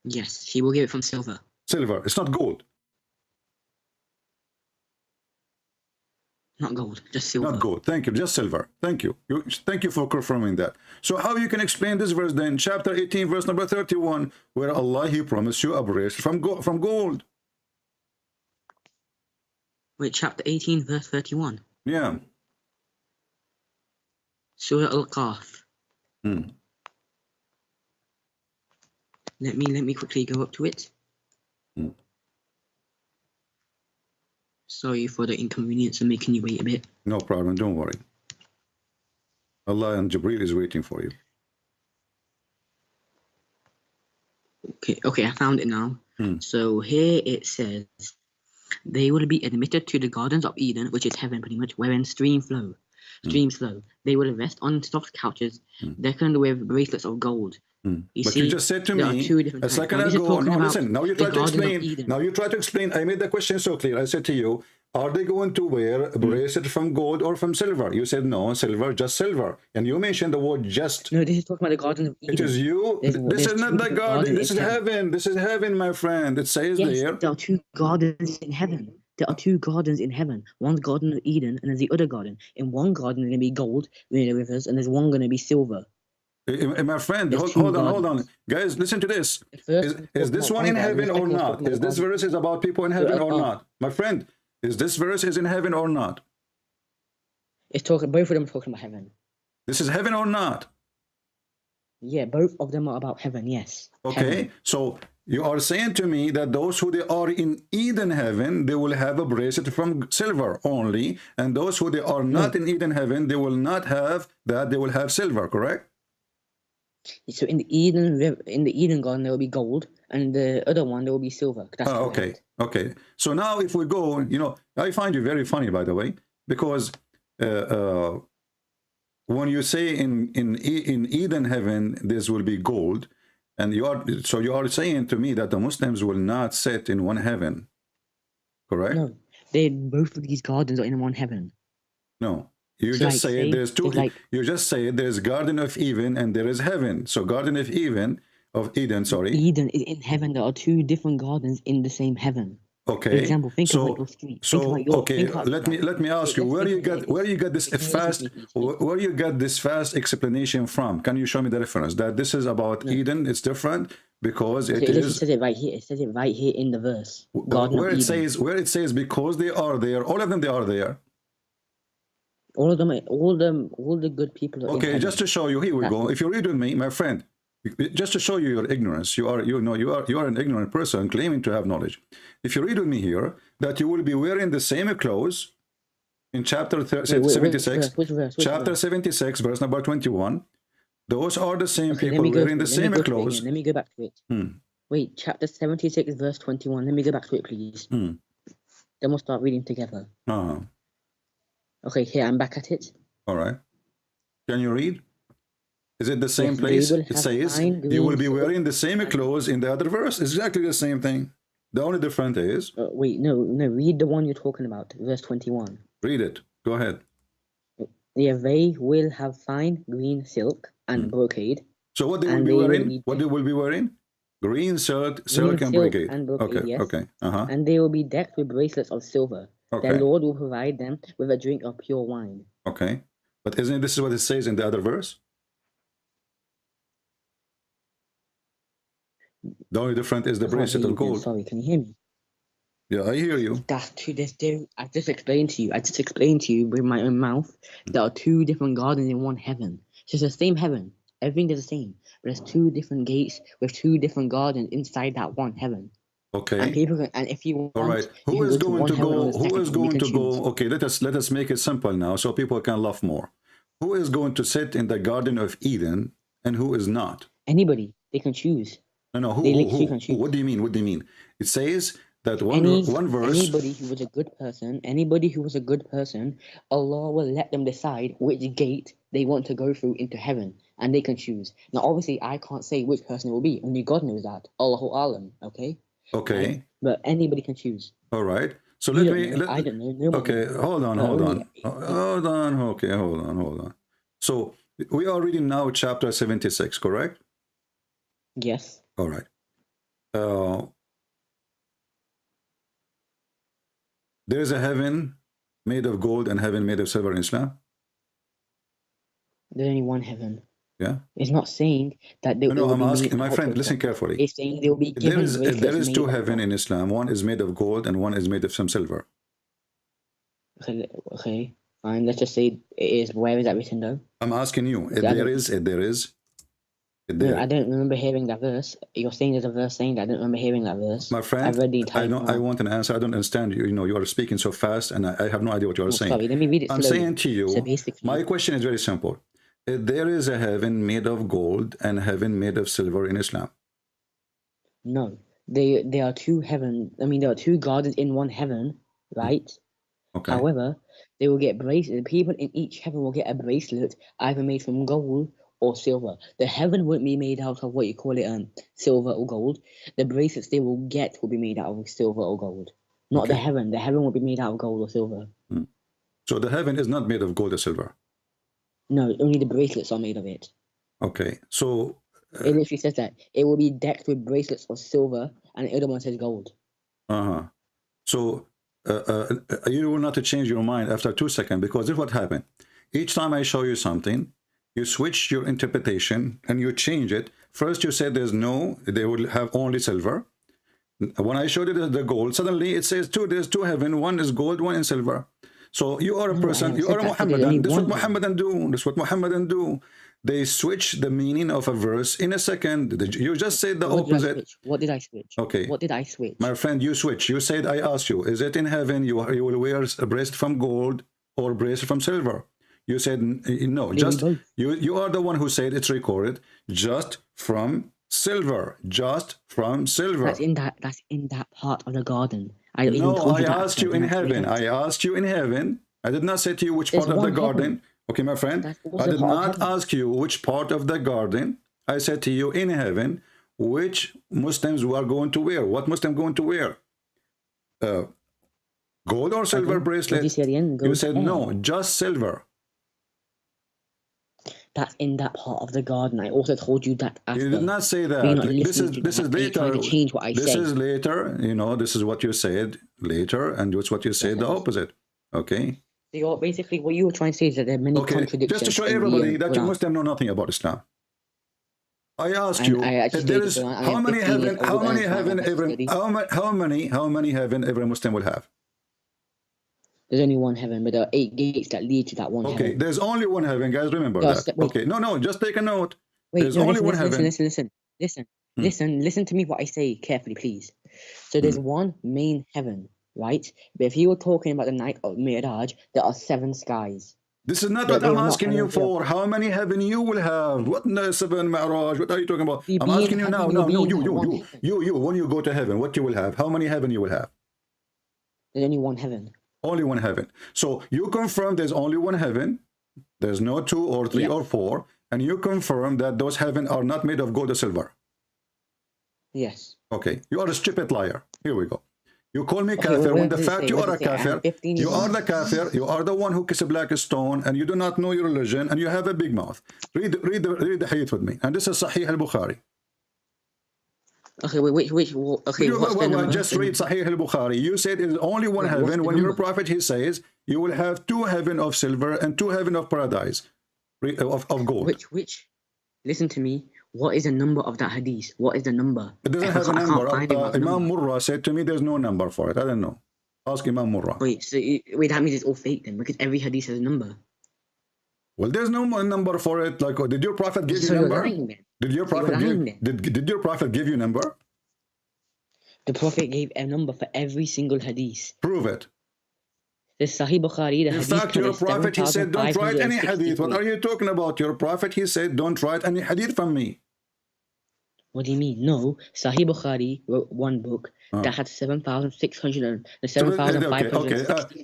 [SPEAKER 8] Yes, He will give it from silver.
[SPEAKER 7] Silver. It's not gold.
[SPEAKER 8] Not gold, just silver.
[SPEAKER 7] Not gold. Thank you. Just silver. Thank you. Thank you for confirming that. So how you can explain this verse then? Chapter 18, verse number 31, where Allah, He promised you a bracelet from gold.
[SPEAKER 8] Wait, chapter 18, verse 31.
[SPEAKER 7] Yeah.
[SPEAKER 8] Surah Al-Qaf. Let me quickly go up to it. Sorry for the inconvenience of making you wait a bit.
[SPEAKER 7] No problem. Don't worry. Allah and Jibreel is waiting for you.
[SPEAKER 8] Okay, I found it now. So here it says, they will be admitted to the gardens of Eden, which is heaven pretty much, wherein streams flow. They will rest on soft couches, decorated with bracelets of gold. You
[SPEAKER 7] just said to me a second ago. No, listen. Now you try to explain. Now you try to explain. I made the question so clear. I said to you, are they going to wear a bracelet from gold or from silver? You said no, silver, just silver. And you mentioned the word just.
[SPEAKER 8] No, this is talking about the Garden of Eden.
[SPEAKER 7] It is you. This is not the garden. This is heaven. This is heaven, my friend. It says there.
[SPEAKER 8] There are two gardens in heaven. There are two gardens in heaven. One's Garden of Eden and there's the other garden. In one garden, there's going to be gold, near the rivers, and there's one going to be silver.
[SPEAKER 7] My friend,
[SPEAKER 8] There's
[SPEAKER 7] hold
[SPEAKER 8] two
[SPEAKER 7] on, hold on.
[SPEAKER 8] gardens.
[SPEAKER 7] Guys, listen to this.
[SPEAKER 8] The first one's
[SPEAKER 7] Is
[SPEAKER 8] talking
[SPEAKER 7] this
[SPEAKER 8] about
[SPEAKER 7] one
[SPEAKER 8] one
[SPEAKER 7] in
[SPEAKER 8] garden,
[SPEAKER 7] heaven
[SPEAKER 8] the
[SPEAKER 7] or
[SPEAKER 8] second one's
[SPEAKER 7] not?
[SPEAKER 8] talking
[SPEAKER 7] Is
[SPEAKER 8] about
[SPEAKER 7] this
[SPEAKER 8] one.
[SPEAKER 7] verse is about people in heaven or
[SPEAKER 8] Oh.
[SPEAKER 7] not? My friend, is this verse is in heaven or not?
[SPEAKER 8] It's talking. Both of them are talking about heaven.
[SPEAKER 7] This is heaven or not?
[SPEAKER 8] Yeah, both of them are about heaven. Yes.
[SPEAKER 7] Okay,
[SPEAKER 8] Heaven.
[SPEAKER 7] so you are saying to me that those who they are in Eden heaven, they will have a bracelet from silver only, and those who they are not in Eden heaven, they will not have that. They will have silver, correct?
[SPEAKER 8] So in the Eden garden there will be gold, and the other one there will be silver. That's
[SPEAKER 7] Oh, okay,
[SPEAKER 8] correct.
[SPEAKER 7] okay. So now if we go, you know, I find you very funny, by the way, because when you say in Eden heaven this will be gold, and you are saying to me that the Muslims will not sit in one heaven, correct?
[SPEAKER 8] No, both of these gardens are in one heaven.
[SPEAKER 7] No. You
[SPEAKER 8] So,
[SPEAKER 7] just
[SPEAKER 8] like,
[SPEAKER 7] say
[SPEAKER 8] say
[SPEAKER 7] there's two.
[SPEAKER 8] it's like-
[SPEAKER 7] You just say there's Garden of Eden and there is heaven. So Garden of Eden, sorry.
[SPEAKER 8] Eden is in heaven. There are two different gardens in the same heaven.
[SPEAKER 7] Okay.
[SPEAKER 8] For example, think about your street. Think about your,
[SPEAKER 7] okay,
[SPEAKER 8] think about,
[SPEAKER 7] let me ask you where you got this fast explanation from? Can you show me the reference that this is about Eden? It's different because it
[SPEAKER 8] It
[SPEAKER 7] is
[SPEAKER 8] says it right here. It says it right here in the verse. Garden
[SPEAKER 7] where
[SPEAKER 8] of
[SPEAKER 7] it
[SPEAKER 8] Eden.
[SPEAKER 7] says because they are there. All of them, they are there.
[SPEAKER 8] All of them, all the good people are in
[SPEAKER 7] Okay,
[SPEAKER 8] heaven.
[SPEAKER 7] just to show you, here we go. If you read with me, my friend, just to show you your ignorance, you are an ignorant person claiming to have knowledge. If you read with me here, that you will be wearing the same clothes in chapter 76,
[SPEAKER 8] which verse?
[SPEAKER 7] chapter 76, verse number 21. Those are the same
[SPEAKER 8] Okay,
[SPEAKER 7] people wearing the same clothes.
[SPEAKER 8] Let me go back to it. Wait, chapter 76, verse 21. Let me go back to it, please. Then we'll start reading together. Okay, here, I'm back at it.
[SPEAKER 7] All right. Can you read? Is it the same
[SPEAKER 8] Yes,
[SPEAKER 7] place?
[SPEAKER 8] they will
[SPEAKER 7] It
[SPEAKER 8] have
[SPEAKER 7] says
[SPEAKER 8] fine
[SPEAKER 7] you will
[SPEAKER 8] green
[SPEAKER 7] be wearing the same
[SPEAKER 8] silk
[SPEAKER 7] clothes in the other verse. It's exactly the same thing. The only difference is,
[SPEAKER 8] wait, no, read the one you're talking about, verse 21.
[SPEAKER 7] read it. Go ahead.
[SPEAKER 8] Yeah, they will have fine green silk and brocade.
[SPEAKER 7] So what they will
[SPEAKER 8] And
[SPEAKER 7] be
[SPEAKER 8] they will
[SPEAKER 7] wearing?
[SPEAKER 8] be
[SPEAKER 7] What they will be wearing? Green silk and
[SPEAKER 8] silk
[SPEAKER 7] brocade.
[SPEAKER 8] and brocade,
[SPEAKER 7] Okay,
[SPEAKER 8] yes.
[SPEAKER 7] okay.
[SPEAKER 8] And they will be decked with bracelets of silver.
[SPEAKER 7] Okay.
[SPEAKER 8] Their Lord will provide them with a drink of pure wine.
[SPEAKER 7] Okay. But isn't this what it says in the other verse? The only difference is the
[SPEAKER 8] I can't
[SPEAKER 7] bracelet
[SPEAKER 8] hear
[SPEAKER 7] of
[SPEAKER 8] you again,
[SPEAKER 7] gold.
[SPEAKER 8] sorry, can you hear me?
[SPEAKER 7] Yeah, I hear you.
[SPEAKER 8] That's two different. I just explained to you with my own mouth. There are two different gardens in one heaven. So it's the same heaven. Everything is the same, but there's two different gates with two different gardens inside that one heaven.
[SPEAKER 7] Okay.
[SPEAKER 8] And people can, and if you want,
[SPEAKER 7] All right.
[SPEAKER 8] you
[SPEAKER 7] Who
[SPEAKER 8] can
[SPEAKER 7] is
[SPEAKER 8] go to
[SPEAKER 7] going
[SPEAKER 8] one
[SPEAKER 7] to
[SPEAKER 8] heaven or
[SPEAKER 7] go?
[SPEAKER 8] the second
[SPEAKER 7] Who is
[SPEAKER 8] one. You
[SPEAKER 7] going
[SPEAKER 8] can
[SPEAKER 7] to
[SPEAKER 8] choose.
[SPEAKER 7] go? Okay, let us make it simple now, so people can laugh more. Who is going to sit in the Garden of Eden, and who is not?
[SPEAKER 8] Anybody, they can choose.
[SPEAKER 7] No,
[SPEAKER 8] They literally can choose.
[SPEAKER 7] What do you mean? What do you mean? It says that one verse.
[SPEAKER 8] Anybody who was a good person, Allah will let them decide which gate they want to go through into heaven, and they can choose. Now, obviously, I can't say which person it will be. Only God knows that. Allahu Alam. Okay.
[SPEAKER 7] Okay.
[SPEAKER 8] Right? But anybody can choose.
[SPEAKER 7] All right. So
[SPEAKER 8] You
[SPEAKER 7] let
[SPEAKER 8] don't
[SPEAKER 7] me.
[SPEAKER 8] know. I don't know. No one
[SPEAKER 7] Okay.
[SPEAKER 8] knows.
[SPEAKER 7] Hold on. Okay. Hold on. So we are reading now chapter 76, correct?
[SPEAKER 8] Yes.
[SPEAKER 7] All right. There is a heaven made of gold and heaven made of silver in Islam.
[SPEAKER 8] There's only one heaven.
[SPEAKER 7] Yeah.
[SPEAKER 8] It's not saying that they
[SPEAKER 7] No,
[SPEAKER 8] will
[SPEAKER 7] I'm
[SPEAKER 8] be
[SPEAKER 7] asking,
[SPEAKER 8] made
[SPEAKER 7] my
[SPEAKER 8] out
[SPEAKER 7] friend,
[SPEAKER 8] of
[SPEAKER 7] listen
[SPEAKER 8] gold.
[SPEAKER 7] carefully.
[SPEAKER 8] It's saying they will be given bracelets
[SPEAKER 7] There is
[SPEAKER 8] made
[SPEAKER 7] two
[SPEAKER 8] of
[SPEAKER 7] heaven
[SPEAKER 8] gold.
[SPEAKER 7] in Islam. One is made of gold and one is made of some silver.
[SPEAKER 8] Okay, fine. Let's just say it is. Where is that written though?
[SPEAKER 7] I'm asking you.
[SPEAKER 8] I don't remember hearing that verse. You're saying there's a verse saying that. I don't remember hearing that verse.
[SPEAKER 7] My friend,
[SPEAKER 8] I've read the entire
[SPEAKER 7] I want an answer. I don't understand you. You know, you are speaking so fast, and I have no idea what you are saying.
[SPEAKER 8] Sorry, let me read it
[SPEAKER 7] I'm
[SPEAKER 8] slowly.
[SPEAKER 7] saying to you,
[SPEAKER 8] So basically,
[SPEAKER 7] my question is very simple. There is a heaven made of gold and heaven made of silver in Islam.
[SPEAKER 8] no, there are two heaven. I mean, there are two gardens in one heaven, right?
[SPEAKER 7] Okay.
[SPEAKER 8] However, they will get bracelet. People in each heaven will get a bracelet either made from gold or silver. The heaven won't be made out of what you call it, silver or gold. The bracelets they will get will be made out of silver or gold. Not the heaven. The heaven will be made out of gold or silver.
[SPEAKER 7] So the heaven is not made of gold or silver.
[SPEAKER 8] No, only the bracelets are made of it.
[SPEAKER 7] Okay. So
[SPEAKER 8] It literally says that it will be decked with bracelets of silver, and the other one says gold.
[SPEAKER 7] So you will not change your mind after 2 seconds, because this is what happened. Each time I show you something, you switch your interpretation and you change it. First you said there's no, they will have only silver. When I showed you the gold, suddenly it says there's two heaven, one is gold, one is silver. So you are a person, you are a Muhammadan. This is what Muhammadan do. This is what Muhammadan do. They switch the meaning of a verse in a second. You just said the opposite.
[SPEAKER 8] What did I switch?
[SPEAKER 7] Okay.
[SPEAKER 8] What did I switch?
[SPEAKER 7] My friend, you switch. You said, I asked you, is it in heaven you will wear a breast from gold or breast from silver? You said no. Just you are the one who said it's recorded just from silver. Just from silver.
[SPEAKER 8] That's in that part of the garden.
[SPEAKER 7] I asked you in heaven. I asked you in heaven. I did not say to you which part of the garden. Okay, my friend. I did not ask you which part of the garden. I said to you in heaven, which Muslims are going to wear. What Muslim going to wear? Gold or silver bracelet? You said no, just silver.
[SPEAKER 8] That's in that part of the garden. I also told you that after.
[SPEAKER 7] You did not say that. This is later.
[SPEAKER 8] Change what I
[SPEAKER 7] this is later. You know, this is what you said later, and it's what you said the opposite. Okay.
[SPEAKER 8] So basically, what you were trying to say is that there are many contradictions.
[SPEAKER 7] Just to show everybody that you Muslims know nothing about Islam. I asked you, there is how many heaven every Muslim will have?
[SPEAKER 8] There's only one heaven, but there are 8 gates that lead to that one heaven.
[SPEAKER 7] Okay, there's only one heaven, guys. Remember that. Okay, no, just take a note. There's only one heaven.
[SPEAKER 8] Listen to me. What I say carefully, please. So there's one main heaven, right? But if you were talking about the night of Mi'raj, there are 7 skies.
[SPEAKER 7] This is not what I'm asking you for. How many heaven you will have? What 7 Mi'raj? What are you talking about? I'm asking you now. No, you. When you go to heaven, what you will have? How many heaven you will have?
[SPEAKER 8] There's only one heaven.
[SPEAKER 7] Only one heaven. So you confirm there's only one heaven. There's no 2 or 3 or 4. And you confirm that those heaven are not made of gold or silver.
[SPEAKER 8] Yes.
[SPEAKER 7] Okay. You are a stupid liar. Here we go. You call me kafir when the fact you are a kafir. You are the kafir. You are the one who kisses a black stone and you do not know your religion and you have a big mouth. Read the hadith with me. And this is Sahih al-Bukhari.
[SPEAKER 8] Okay,
[SPEAKER 7] Just read Sahih al-Bukhari. You said it's only one heaven. When your prophet, he says, you will have 2 heaven of silver and 2 heaven of paradise, of gold.
[SPEAKER 8] Which? Listen to me. What is the number of that hadith? What is the number?
[SPEAKER 7] It doesn't have a number. Imam Murrah said to me, there's no number for it. I don't know. Ask Imam Murrah.
[SPEAKER 8] Wait, that means it's all fake then, because every hadith has a number.
[SPEAKER 7] Well, there's no number for it. Like, did your prophet give you a number? Did your prophet give you a number?
[SPEAKER 8] The prophet gave a number for every single hadith.
[SPEAKER 7] Prove it.
[SPEAKER 8] The Sahih Bukhari.
[SPEAKER 7] In fact, your prophet, he said, don't write any hadith. What are you talking about? Your prophet, he said, don't write any hadith from me.
[SPEAKER 8] What do you mean? No, Sahih Bukhari wrote one book that had 7,500.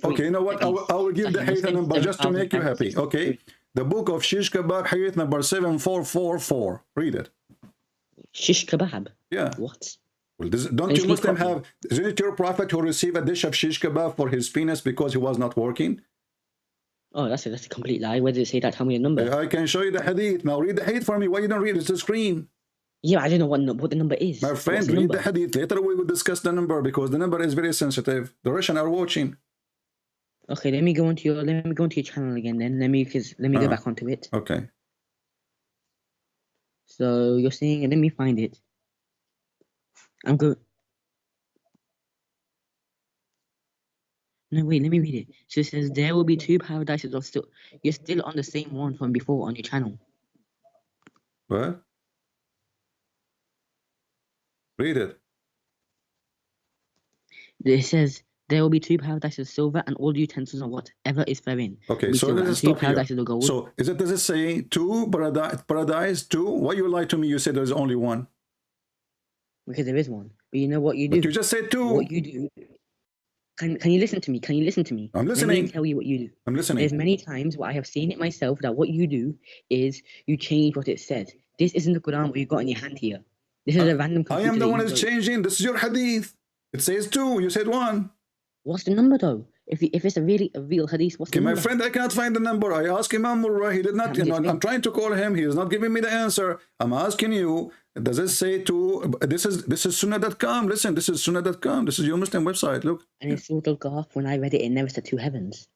[SPEAKER 7] Okay, you know what? I will give the hadith number just to make you happy. Okay, the book of Shish Kebab, hadith number 7444. Read it.
[SPEAKER 8] Shish Kebab?
[SPEAKER 7] Yeah.
[SPEAKER 8] What?
[SPEAKER 7] Well, don't you Muslim have? Isn't it your prophet who received a dish of shish kebab for his penis because he was not working?
[SPEAKER 8] Oh, that's a complete lie. Where did it say that? Tell me a number.
[SPEAKER 7] I can show you the hadith. Now read the hadith for me. Why you don't read it? It's a screen.
[SPEAKER 8] Yeah, I don't know what the number is.
[SPEAKER 7] My friend, read the hadith. Later we will discuss the number because the number is very sensitive. The Russian are watching.
[SPEAKER 8] Okay, let me go onto your channel again then. Let me go back onto it.
[SPEAKER 7] Okay.
[SPEAKER 8] So you're saying, let me find it. I'm good. No, wait, let me read it. So it says, there will be 2 paradises of still. You're still on the same one from before on your channel.
[SPEAKER 7] What? Read it.
[SPEAKER 8] It says, there will be 2 paradises of silver and all utensils and whatever is therein.
[SPEAKER 7] Okay, so let's stop here. So does it say 2 paradise 2? Why you lied to me? You said there's only one.
[SPEAKER 8] Because there is one. But you know what you do?
[SPEAKER 7] But you just said 2.
[SPEAKER 8] What you do? Can you listen to me? Can you listen to me?
[SPEAKER 7] I'm listening.
[SPEAKER 8] Let me tell you what you do.
[SPEAKER 7] I'm listening.
[SPEAKER 8] There's many times where I have seen it myself that what you do is you change what it says. This isn't the Quran what you got in your hand here. This is a random computer.
[SPEAKER 7] I am the one who's changing. This is your hadith. It says 2. You said 1.
[SPEAKER 8] What's the number though? If it's a real hadith, what's the number?
[SPEAKER 7] My friend, I cannot find the number. I asked Imam Murrah. He did not. I'm trying to call him. He is not giving me the answer. I'm asking you. Does it say 2? This is Sunnah.com. Listen, this is Sunnah.com. This is your Muslim website. Look.
[SPEAKER 8] And in Surah Al-Kahf, when I read it, it never said 2 heavens.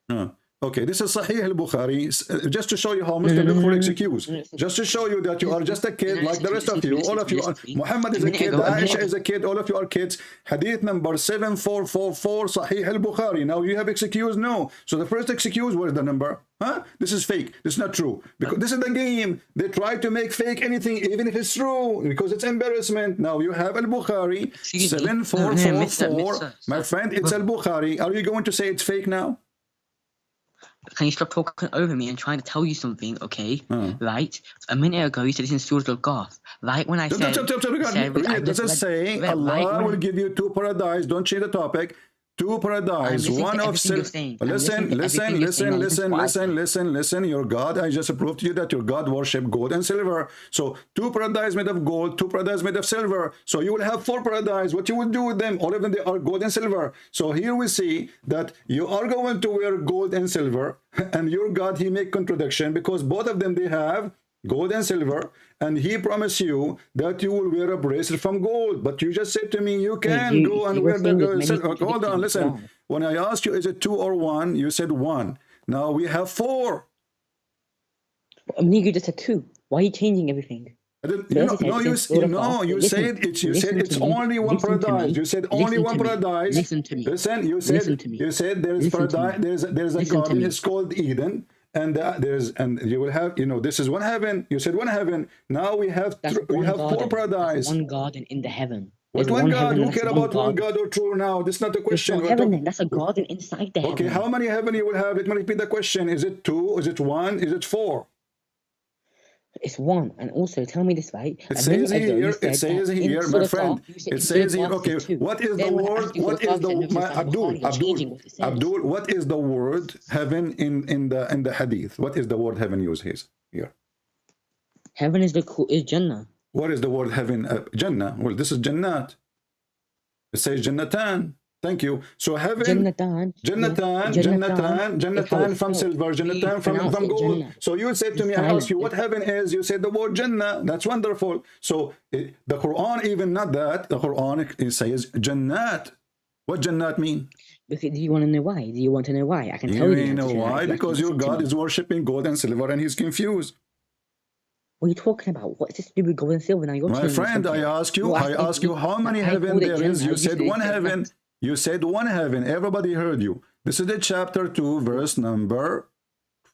[SPEAKER 7] Okay, this is Sahih al-Bukhari. Just to show you how Muslims look for excuse. Just to show you that you are just a kid like the rest of you. All of you are. Muhammad is a kid. Aisha is a kid. All of you are kids. Hadith number 7444, Sahih al-Bukhari. Now you have excuse? No. So the first excuse, where's the number? Huh? This is fake. This is not true. Because this is the game. They try to make fake anything, even if it's true, because it's embarrassment. Now you have al-Bukhari 7444. My friend, it's al-Bukhari. Are you going to say it's fake now?
[SPEAKER 8] Can you stop talking over me and trying to tell you something, okay? Right? A minute ago, you said it's in Surah Al-Ghaf. Right when I said...
[SPEAKER 7] Does it say Allah will give you 2 paradise? Don't change the topic. 2 paradise, one of listen, your God, I just proved to you that your God worship gold and silver. So 2 paradise made of gold, 2 paradise made of silver. So you will have 4 paradise. What you will do with them? All of them, they are gold and silver. So here we see that you are going to wear gold and silver, and your God, he make contradiction, because both of them, they have gold and silver, and he promised you that you will wear a bracelet from gold, but you just said to me you can go and wear the silver. Hold on, listen. When I asked you is it 2 or 1, you said 1. Now we have 4.
[SPEAKER 8] You just said 2. Why are you changing everything?
[SPEAKER 7] You said it's only 1 paradise. You said only 1 paradise.
[SPEAKER 8] Listen to me.
[SPEAKER 7] Listen, you said there is paradise. There's a garden. It's called Eden. And you will have, this is 1 heaven. You said 1 heaven. Now we have 4 paradise.
[SPEAKER 8] 1 garden in the heaven.
[SPEAKER 7] What 1 God? Who care about 1 God or 2 now? This is not the question.
[SPEAKER 8] Heaven, that's a garden inside the heaven.
[SPEAKER 7] Okay, how many heaven you will have? Let me repeat the question. Is it 2? Is it 1? Is it 4?
[SPEAKER 8] It's 1. And also, tell me this, right?
[SPEAKER 7] It says here, my friend. It says here, okay, what is the word? What is the Abdul? What is the word heaven in the hadith? What is the word heaven used here?
[SPEAKER 8] Heaven is Jannah.
[SPEAKER 7] What is the word heaven? Jannah. Well, this is Jannat. It says Jannatan. Thank you. So heaven, Jannatan from silver, Jannatan from gold. So you said to me, I asked you what heaven is. You said the word Jannah. That's wonderful. So the Quran, even not that, the Quran it says Jannat. What Jannat mean?
[SPEAKER 8] Because, do you want to know why? Do you want to know why? I can tell you.
[SPEAKER 7] You know why? Because your God is worshipping gold and silver, and he's confused.
[SPEAKER 8] What are you talking about? What's this to do with gold and silver? Now you're
[SPEAKER 7] my friend, I ask you how many heaven there is. You said 1 heaven. You said 1 heaven. Everybody heard you. This is the chapter 2, verse number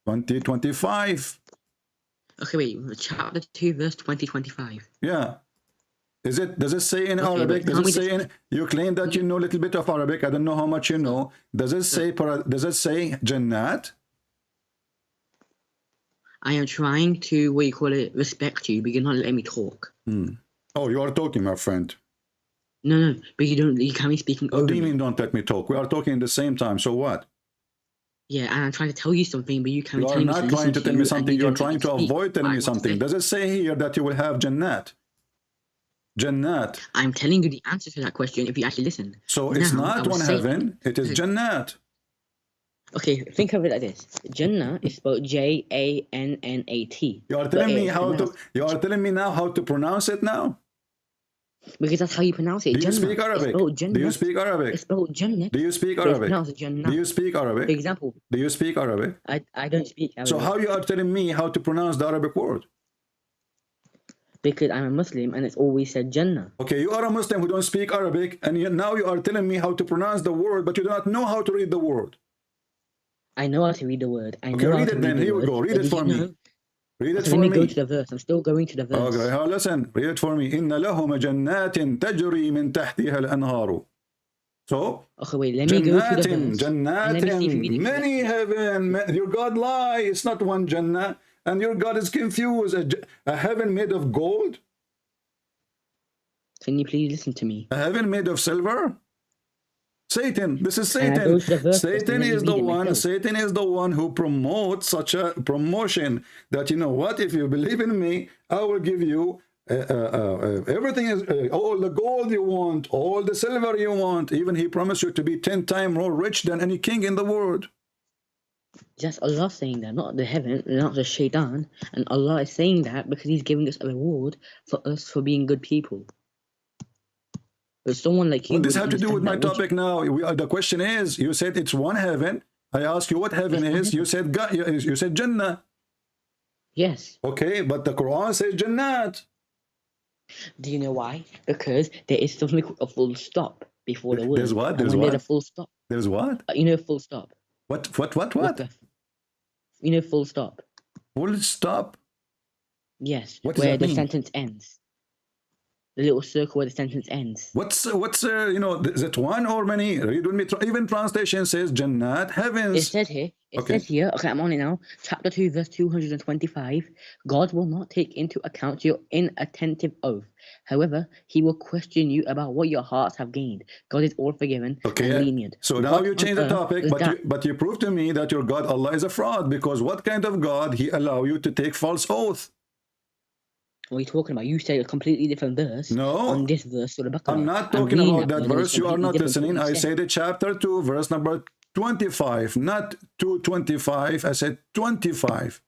[SPEAKER 7] 2025.
[SPEAKER 8] Okay, wait. Chapter 2, verse 2025.
[SPEAKER 7] Yeah. Does it say in Arabic? Does it say in? You claim that you know a little bit of Arabic. I don't know how much you know. Does it say Jannat?
[SPEAKER 8] I am trying to, respect you, but you're not letting me talk.
[SPEAKER 7] Oh, you are talking, my friend.
[SPEAKER 8] No, but you can't be speaking over me.
[SPEAKER 7] What do you mean don't let me talk? We are talking at the same time, so what?
[SPEAKER 8] Yeah, and I'm trying to tell you something, but you can't tell me.
[SPEAKER 7] You are not trying to tell me something, you are trying to avoid telling me something. Does it say here that you will have Jannat? Jannat.
[SPEAKER 8] I'm telling you the answer to that question if you actually listen.
[SPEAKER 7] So it's not 1 heaven, it is Jannat.
[SPEAKER 8] Okay, think of it like this. Jannah is spelled Jannat.
[SPEAKER 7] You are telling me now how to pronounce it now?
[SPEAKER 8] Because that's how you pronounce it.
[SPEAKER 7] Do you speak Arabic? Do you speak Arabic?
[SPEAKER 8] It's spelled Jannah.
[SPEAKER 7] Do you speak Arabic? Do you speak Arabic?
[SPEAKER 8] For example.
[SPEAKER 7] Do you speak Arabic?
[SPEAKER 8] I don't speak Arabic.
[SPEAKER 7] So how you are telling me how to pronounce the Arabic word?
[SPEAKER 8] Because I'm a Muslim and it's always said Jannah.
[SPEAKER 7] Okay, you are a Muslim who don't speak Arabic, and now you are telling me how to pronounce the word, but you do not know how to read the word.
[SPEAKER 8] I know how to read the word.
[SPEAKER 7] Okay, read it then. Here we go. Read it for me. Read it for me.
[SPEAKER 8] Let me go to the verse. I'm still going to the verse.
[SPEAKER 7] Okay, listen. Read it for me. إِنَّ لَهُمَ جَنَّاتٍ تَجْرِي مِنْ تَحْتِهَا الْأَنْهَارُ. So,
[SPEAKER 8] okay, wait, let me go to the verse.
[SPEAKER 7] Jannatin, many heaven. Your God lie. It's not 1 Jannah. And your God is confused. A heaven made of gold?
[SPEAKER 8] Can you please listen to me?
[SPEAKER 7] A heaven made of silver? Satan. This is Satan. Satan is the one. Satan is the one who promotes such a promotion that, you know what, if you believe in me, I will give you everything, is all the gold you want, all the silver you want. Even he promised you to be 10 times more rich than any king in the world.
[SPEAKER 8] Just Allah saying that, not the heaven, not the shaitan. And Allah is saying that because he's giving us a reward for us for being good people. But someone like you...
[SPEAKER 7] What does this have to do with my topic now? The question is, you said it's 1 heaven. I ask you what heaven is. You said God. You said Jannah.
[SPEAKER 8] Yes.
[SPEAKER 7] Okay, but the Quran says Jannat.
[SPEAKER 8] Do you know why? Because there is something called a full stop before the word.
[SPEAKER 7] There's what?
[SPEAKER 8] And
[SPEAKER 7] There's
[SPEAKER 8] when
[SPEAKER 7] what?
[SPEAKER 8] there's a full stop.
[SPEAKER 7] There's what?
[SPEAKER 8] You know, full stop.
[SPEAKER 7] What?
[SPEAKER 8] Waqaf. You know, full stop.
[SPEAKER 7] Full stop?
[SPEAKER 8] Yes.
[SPEAKER 7] What does
[SPEAKER 8] where
[SPEAKER 7] that
[SPEAKER 8] the
[SPEAKER 7] mean?
[SPEAKER 8] sentence ends. The little circle where the sentence ends.
[SPEAKER 7] What's you know, is it one or many? Read with me. Even translation says Jannat, heavens.
[SPEAKER 8] It says here. Okay, I'm on it now. Chapter 2, verse 225. God will not take into account your inattentive oath. However, he will question you about what your hearts have gained. God is all forgiving and lenient.
[SPEAKER 7] So now you change the topic, but you prove to me that your God Allah is a fraud, because what kind of God he allow you to take false oath?
[SPEAKER 8] What are you talking about? You say a completely different verse.
[SPEAKER 7] No.
[SPEAKER 8] On this verse, Surah Baqarah.
[SPEAKER 7] I'm not talking about that verse. You are not listening. I said the chapter 2, verse number 25, not 225. I said 25.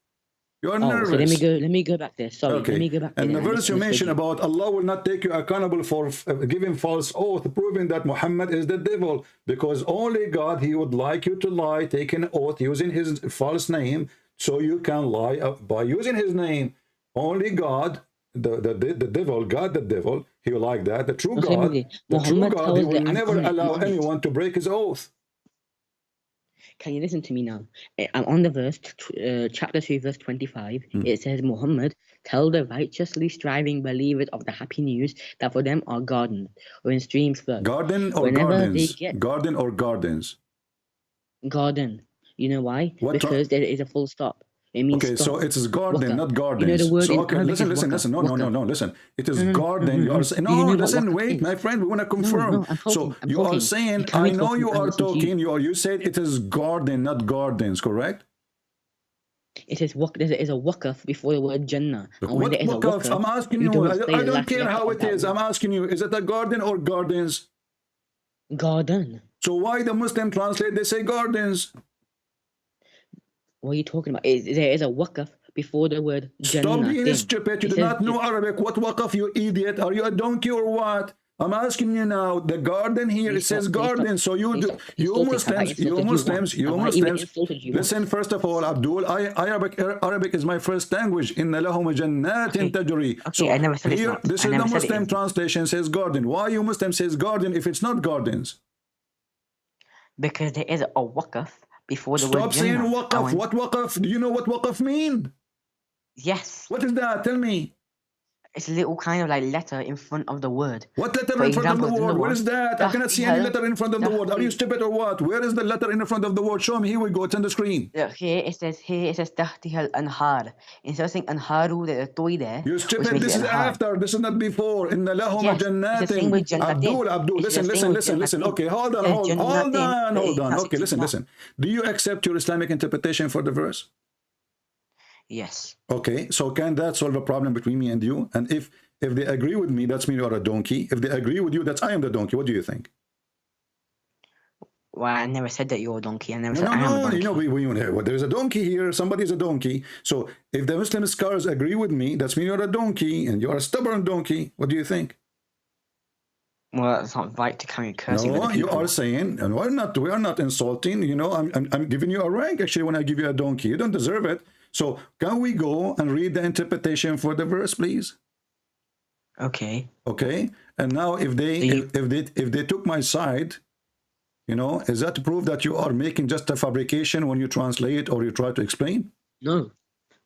[SPEAKER 7] You are nervous.
[SPEAKER 8] Okay, let me go back there. Sorry,
[SPEAKER 7] okay.
[SPEAKER 8] Let me go back there.
[SPEAKER 7] And the verse you mentioned about Allah will not take you accountable for giving false oath, proving that Muhammad is the devil, because only God, he would like you to lie, take an oath using his false name, so you can lie by using his name. Only God, the devil, God the devil, he will like that. The true God, he will never allow anyone to break his oath.
[SPEAKER 8] Can you listen to me now? I'm on the verse, chapter 2, verse 25. It says, Muhammad, tell the righteously striving believers of the happy news that for them are gardens, or in streams flow.
[SPEAKER 7] Garden or gardens? Garden or gardens?
[SPEAKER 8] Garden. You know why? Because there is a full stop. It means
[SPEAKER 7] okay,
[SPEAKER 8] stop.
[SPEAKER 7] so it is garden, not gardens.
[SPEAKER 8] You know the word
[SPEAKER 7] so, okay, listen. No, listen. It is garden. You are saying, no, listen, wait, my friend, we want to confirm. So you are saying, I know you are talking, you said it is garden, not gardens, correct?
[SPEAKER 8] It is there is a waqaf before the word Jannah.
[SPEAKER 7] What waqaf? I'm asking you, I don't care how it is. I'm asking you, is it a garden or gardens?
[SPEAKER 8] Garden.
[SPEAKER 7] So why the Muslim translate, they say gardens?
[SPEAKER 8] What are you talking about? There is a waqaf before the word Jannah.
[SPEAKER 7] Stop being stupid. You do not know Arabic. What waqaf, you idiot? Are you a donkey or what? I'm asking you now. The garden here, it says garden. So you Muslims. Listen, first of all, Abdul, Arabic is my first language. Inna lahum jannatin tajri. So
[SPEAKER 8] I never said
[SPEAKER 7] here, this is the Muslim translation, says garden. Why you Muslim says garden if it's not gardens?
[SPEAKER 8] Because there is a waqaf before the word
[SPEAKER 7] Stop saying
[SPEAKER 8] Jannah.
[SPEAKER 7] waqaf. What waqaf? Do you know what waqaf mean?
[SPEAKER 8] Yes.
[SPEAKER 7] What is that? Tell me.
[SPEAKER 8] It's a little kind of like letter in front of the word.
[SPEAKER 7] What letter in front of the word? Where is that? I cannot see any letter in front of the word. Are you stupid or what? Where is the letter in the front of the word? Show me. Here we go. It's on the screen.
[SPEAKER 8] Look, here it says Tahtihal Anhar. Instead of saying Anharu, there's a toy there.
[SPEAKER 7] You stupid. This is after. This is not before. Inna lahum jannatin. Abdul, listen. Okay, hold on. Okay, listen. Do you accept your Islamic interpretation for the verse?
[SPEAKER 8] Yes.
[SPEAKER 7] Okay, so can that solve a problem between me and you? And if they agree with me, that's mean you are a donkey. If they agree with you, that's I am the donkey. What do you think?
[SPEAKER 8] Well, I never said that you're a donkey. I never said I am a donkey.
[SPEAKER 7] You know, there's a donkey here. Somebody's a donkey. So if the Muslim scholars agree with me, that's mean you're a donkey and you're a stubborn donkey. What do you think?
[SPEAKER 8] Well, it's not right to carry cursing.
[SPEAKER 7] No, you are saying, and we are not insulting. You know, I'm giving you a rank actually when I give you a donkey. You don't deserve it. So can we go and read the interpretation for the verse, please?
[SPEAKER 8] Okay.
[SPEAKER 7] Okay. And now if they took my side, you know, is that to prove that you are making just a fabrication when you translate or you try to explain?
[SPEAKER 8] No,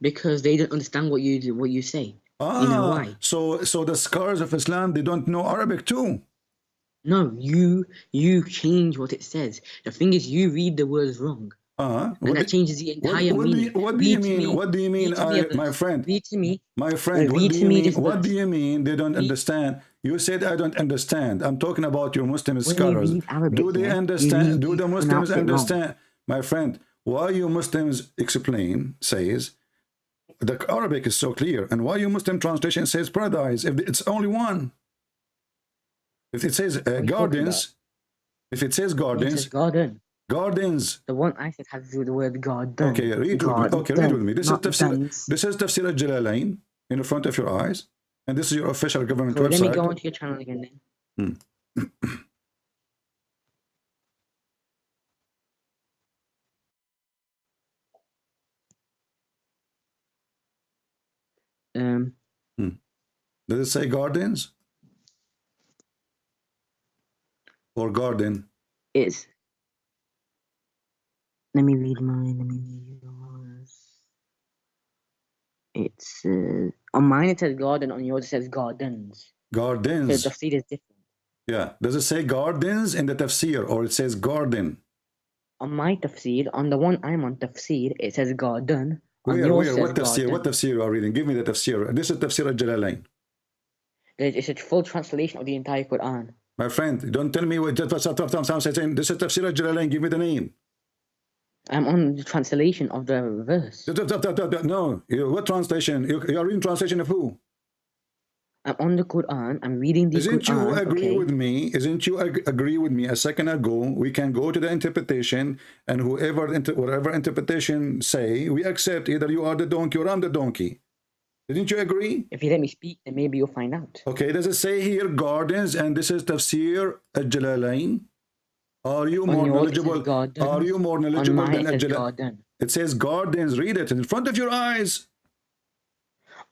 [SPEAKER 8] because they don't understand what you say. You know why?
[SPEAKER 7] So the scholars of Islam, they don't know Arabic too.
[SPEAKER 8] No, you change what it says. The thing is, you read the words wrong. And that changes the entire meaning.
[SPEAKER 7] What do you mean? What do you mean, my friend?
[SPEAKER 8] Read to me.
[SPEAKER 7] My friend, what do you mean they don't understand? You said I don't understand. I'm talking about your Muslim scholars. Do they understand? Do the Muslims understand? My friend, why you Muslims explain, says, the Arabic is so clear. And why you Muslim translation says paradise, if it's only one? If it says gardens, Gardens.
[SPEAKER 8] The one I said has to do with the word garden.
[SPEAKER 7] Okay, read with me. This is Tafsir al-Jalalain in front of your eyes. And this is your official government website.
[SPEAKER 8] Let me go onto your channel again then.
[SPEAKER 7] Does it say gardens? Or garden?
[SPEAKER 8] It's. Let me read mine. Let me read yours. It's on mine it says garden. On yours it says gardens.
[SPEAKER 7] Gardens.
[SPEAKER 8] So the seed is different.
[SPEAKER 7] Yeah. Does it say gardens in the tafsir, or it says garden?
[SPEAKER 8] On my tafsir, on the one I'm on tafsir, it says garden. On
[SPEAKER 7] Where?
[SPEAKER 8] yours
[SPEAKER 7] Where?
[SPEAKER 8] says
[SPEAKER 7] What tafsir?
[SPEAKER 8] garden.
[SPEAKER 7] What tafsir you are reading? Give me the tafsir. This is tafsir al-Jalalain.
[SPEAKER 8] It's a full translation of the entire Quran.
[SPEAKER 7] My friend, don't tell me what this is tafsir al-Jalalain. Give me the name.
[SPEAKER 8] I'm on the translation of the verse.
[SPEAKER 7] No. What translation? You are reading translation of who?
[SPEAKER 8] I'm on the Quran. I'm reading the
[SPEAKER 7] Isn't
[SPEAKER 8] Quran.
[SPEAKER 7] you agree
[SPEAKER 8] okay?
[SPEAKER 7] with me? Isn't you agree with me? A second ago, we can go to the interpretation, and whatever interpretation say, we accept. Either you are the donkey or I'm the donkey. Didn't you agree?
[SPEAKER 8] If you let me speak, then maybe you'll find out.
[SPEAKER 7] Okay. Does it say here gardens, and this is tafsir al-Jalalain? Are you more knowledgeable? Are you more knowledgeable than al-Jalalain? It says gardens. Read it in front of your eyes.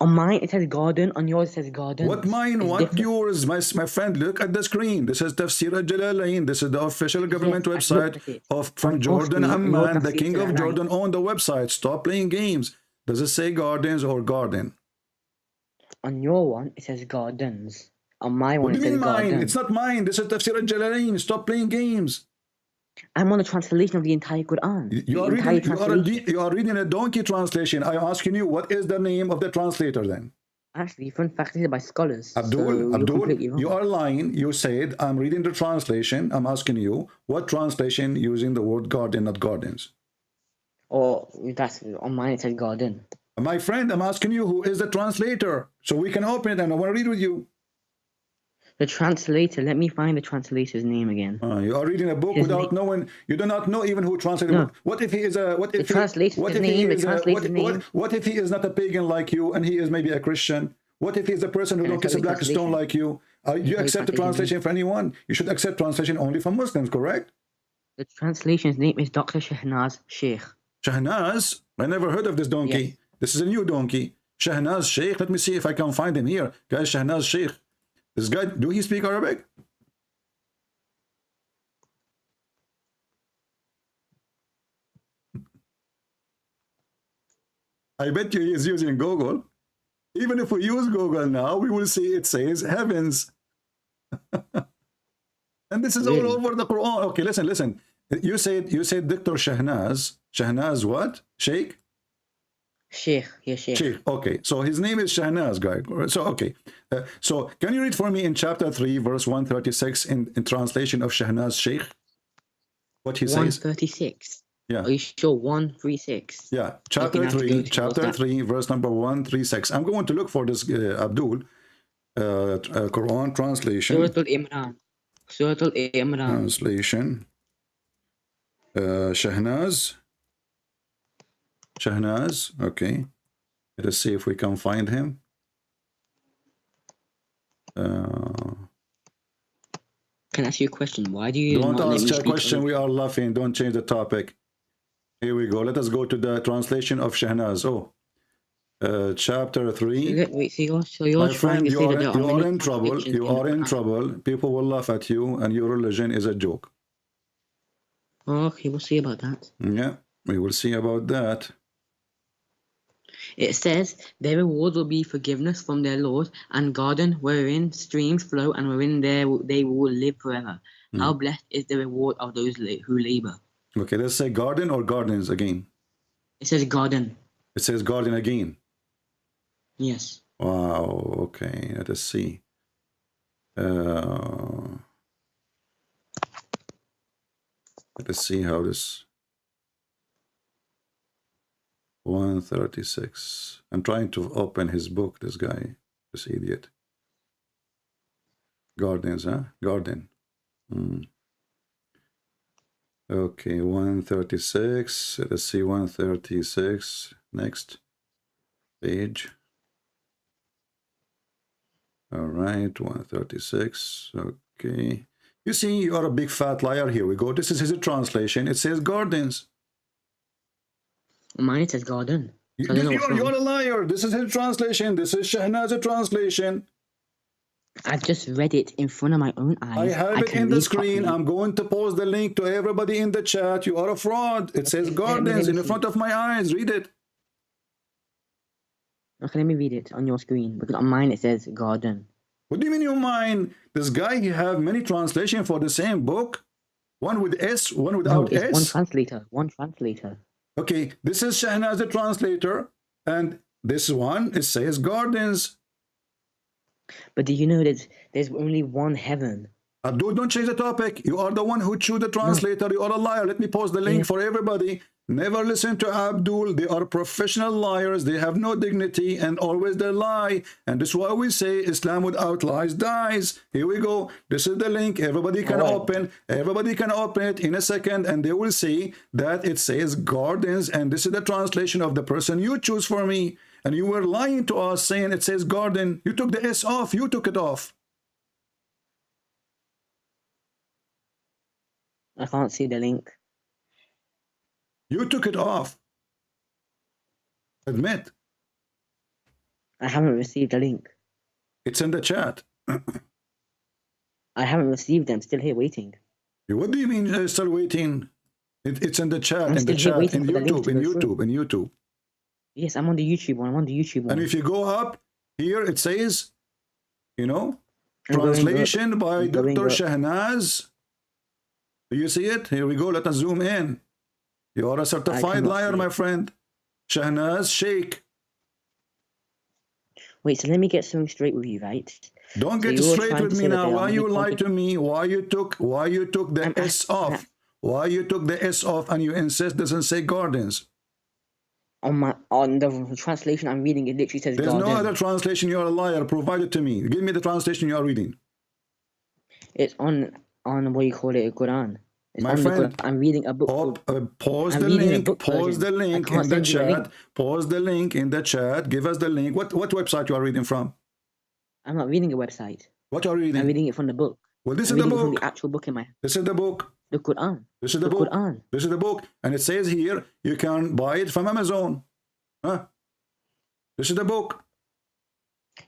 [SPEAKER 8] On mine it says garden. On yours it says garden.
[SPEAKER 7] What mine? What
[SPEAKER 8] different.
[SPEAKER 7] yours? My friend, look at the screen. This is Tafsir al-Jalalain. This is the official government website from Jordan Amman. The king of Jordan on the website. Stop playing games. Does it say gardens or garden?
[SPEAKER 8] On your one it says gardens. On my one
[SPEAKER 7] What do
[SPEAKER 8] it
[SPEAKER 7] you mean
[SPEAKER 8] says
[SPEAKER 7] mine?
[SPEAKER 8] garden.
[SPEAKER 7] It's not mine. This is Tafsir al-Jalalain. Stop playing games.
[SPEAKER 8] I'm on the translation of the entire Quran.
[SPEAKER 7] You are reading a donkey translation. I'm asking you, what is the name of the translator then?
[SPEAKER 8] Actually, fun fact, is by scholars.
[SPEAKER 7] Abdul,
[SPEAKER 8] so
[SPEAKER 7] you are lying. You said, I'm reading the translation. I'm asking you, what translation using the word garden, not gardens?
[SPEAKER 8] Oh, that's on mine it says garden.
[SPEAKER 7] My friend, I'm asking you, who is the translator? So we can open it and I want to read with you.
[SPEAKER 8] The translator, let me find the translator's name again.
[SPEAKER 7] You are reading a book
[SPEAKER 8] His
[SPEAKER 7] without knowing, you do not know even who translated
[SPEAKER 8] No.
[SPEAKER 7] it. What if he is a, what if
[SPEAKER 8] The translator's name.
[SPEAKER 7] What if he is not a pagan like you and he is maybe a Christian? What if he's a person who
[SPEAKER 8] Can I
[SPEAKER 7] don't kiss a
[SPEAKER 8] tell you
[SPEAKER 7] black stone like you? You accept the translation for anyone? You should accept translation only for Muslims, correct?
[SPEAKER 8] The translation's name is Dr. Shahnaz Sheikh.
[SPEAKER 7] Shahnaz? I never heard of this donkey.
[SPEAKER 8] Yes.
[SPEAKER 7] This is a new donkey. Shahnaz Sheikh. Let me see if I can find him here. Guys, Shahnaz Sheikh. This guy, do he speak Arabic? I bet you he is using Google. Even if we use Google now, we will see it says heavens. And this is all over the Quran. Okay, listen. You said Dr. Shahnaz. Shahnaz what? Sheikh?
[SPEAKER 8] Sheikh.
[SPEAKER 7] Sheikh. Okay, so his name is Shahnaz, guy. So okay, so can you read for me in chapter 3, verse 136 in translation of Shahnaz Sheikh? What he says?
[SPEAKER 8] 136.
[SPEAKER 7] Yeah.
[SPEAKER 8] Are you sure? 136.
[SPEAKER 7] Yeah, chapter 3, verse number 136. I'm going to look for this Abdul Quran translation.
[SPEAKER 8] Surah Al-Imran.
[SPEAKER 7] Translation. Shahnaz, okay. Let us see if we can find him.
[SPEAKER 8] Can I ask you a question? Why do you
[SPEAKER 7] don't ask a question? We are laughing. Don't change the topic. Here we go. Let us go to the translation of Shahnaz. Chapter 3.
[SPEAKER 8] Wait, so you're
[SPEAKER 7] My friend, you are in trouble. You are in trouble. People will laugh at you, and your religion is a joke.
[SPEAKER 8] Okay, we'll see about that.
[SPEAKER 7] Yeah, we will see about that.
[SPEAKER 8] It says, their reward will be forgiveness from their Lord, and garden wherein streams flow, and wherein they will live forever. How blessed is the reward of those who labor.
[SPEAKER 7] Okay, let's say garden or gardens again.
[SPEAKER 8] It says garden.
[SPEAKER 7] It says garden again.
[SPEAKER 8] Yes.
[SPEAKER 7] Wow, okay, let us see. Let us see how this... 136. I'm trying to open his book, this guy, this idiot. Gardens, huh? Garden. Okay, 136. Let's see, 136. Next page. All right, 136. Okay. You see, you are a big fat liar. Here we go. This is his translation. It says gardens.
[SPEAKER 8] Mine it says garden.
[SPEAKER 7] You're a liar. This is his translation. This is Shahnaz's translation.
[SPEAKER 8] I've just read it in front of my own eyes.
[SPEAKER 7] I have it
[SPEAKER 8] can
[SPEAKER 7] in the
[SPEAKER 8] read
[SPEAKER 7] screen.
[SPEAKER 8] properly.
[SPEAKER 7] I'm going to post the link to everybody in the chat. You are a fraud. It says gardens in front of my eyes. Read it.
[SPEAKER 8] Okay, let me read it on your screen, because on mine it says garden.
[SPEAKER 7] What do you mean you mind? This guy, he have many translations for the same book. One with S, one without
[SPEAKER 8] it's
[SPEAKER 7] S.
[SPEAKER 8] One translator.
[SPEAKER 7] Okay, this is Shahnaz the translator, and this one, it says gardens.
[SPEAKER 8] But do you know there's only one heaven?
[SPEAKER 7] Abdul, don't change the topic. You are the one who chose the translator. You are a liar. Let me post the link for everybody. Never listen to Abdul. They are professional liars. They have no dignity and always they lie. And this is why we say Islam without lies dies. Here we go. This is the link. Everybody can open. Everybody can open it in a second, and they will see that it says gardens. And this is the translation of the person you choose for me. And you were lying to us saying it says garden. You took the S off. You took it off.
[SPEAKER 8] I can't see the link.
[SPEAKER 7] You took it off. Admit.
[SPEAKER 8] I haven't received a link.
[SPEAKER 7] It's in the chat.
[SPEAKER 8] I haven't received them. Still here waiting.
[SPEAKER 7] What do you mean still waiting? It's in the chat. In YouTube.
[SPEAKER 8] Yes, I'm on the YouTube one. I'm on the YouTube one.
[SPEAKER 7] And if you go up here, it says, you know, translation by Dr. Shahnaz. Do you see it? Here we go. Let us zoom in. You are a certified liar, my friend. Shahnaz Sheikh.
[SPEAKER 8] Wait, so let me get something straight with you, right?
[SPEAKER 7] Don't get straight with me now. Why you lied to me? Why you took the S off? Why you took the S off and you insist doesn't say gardens?
[SPEAKER 8] On the translation I'm reading, it literally says
[SPEAKER 7] There's
[SPEAKER 8] garden.
[SPEAKER 7] no other translation. You are a liar. Provide it to me. Give me the translation you are reading.
[SPEAKER 8] It's on what you call it, Quran.
[SPEAKER 7] My friend,
[SPEAKER 8] I'm reading a book.
[SPEAKER 7] Pause the link in the chat. Pause the link in the chat. Give us the link. What website you are reading from?
[SPEAKER 8] I'm not reading a website.
[SPEAKER 7] What are you reading?
[SPEAKER 8] I'm reading it from the book.
[SPEAKER 7] Well, this is the book.
[SPEAKER 8] From the actual book in my hand.
[SPEAKER 7] This is the book.
[SPEAKER 8] The Quran.
[SPEAKER 7] This is the book.
[SPEAKER 8] Quran.
[SPEAKER 7] This is the book. And it says here, you can buy it from Amazon. Huh? This is the book.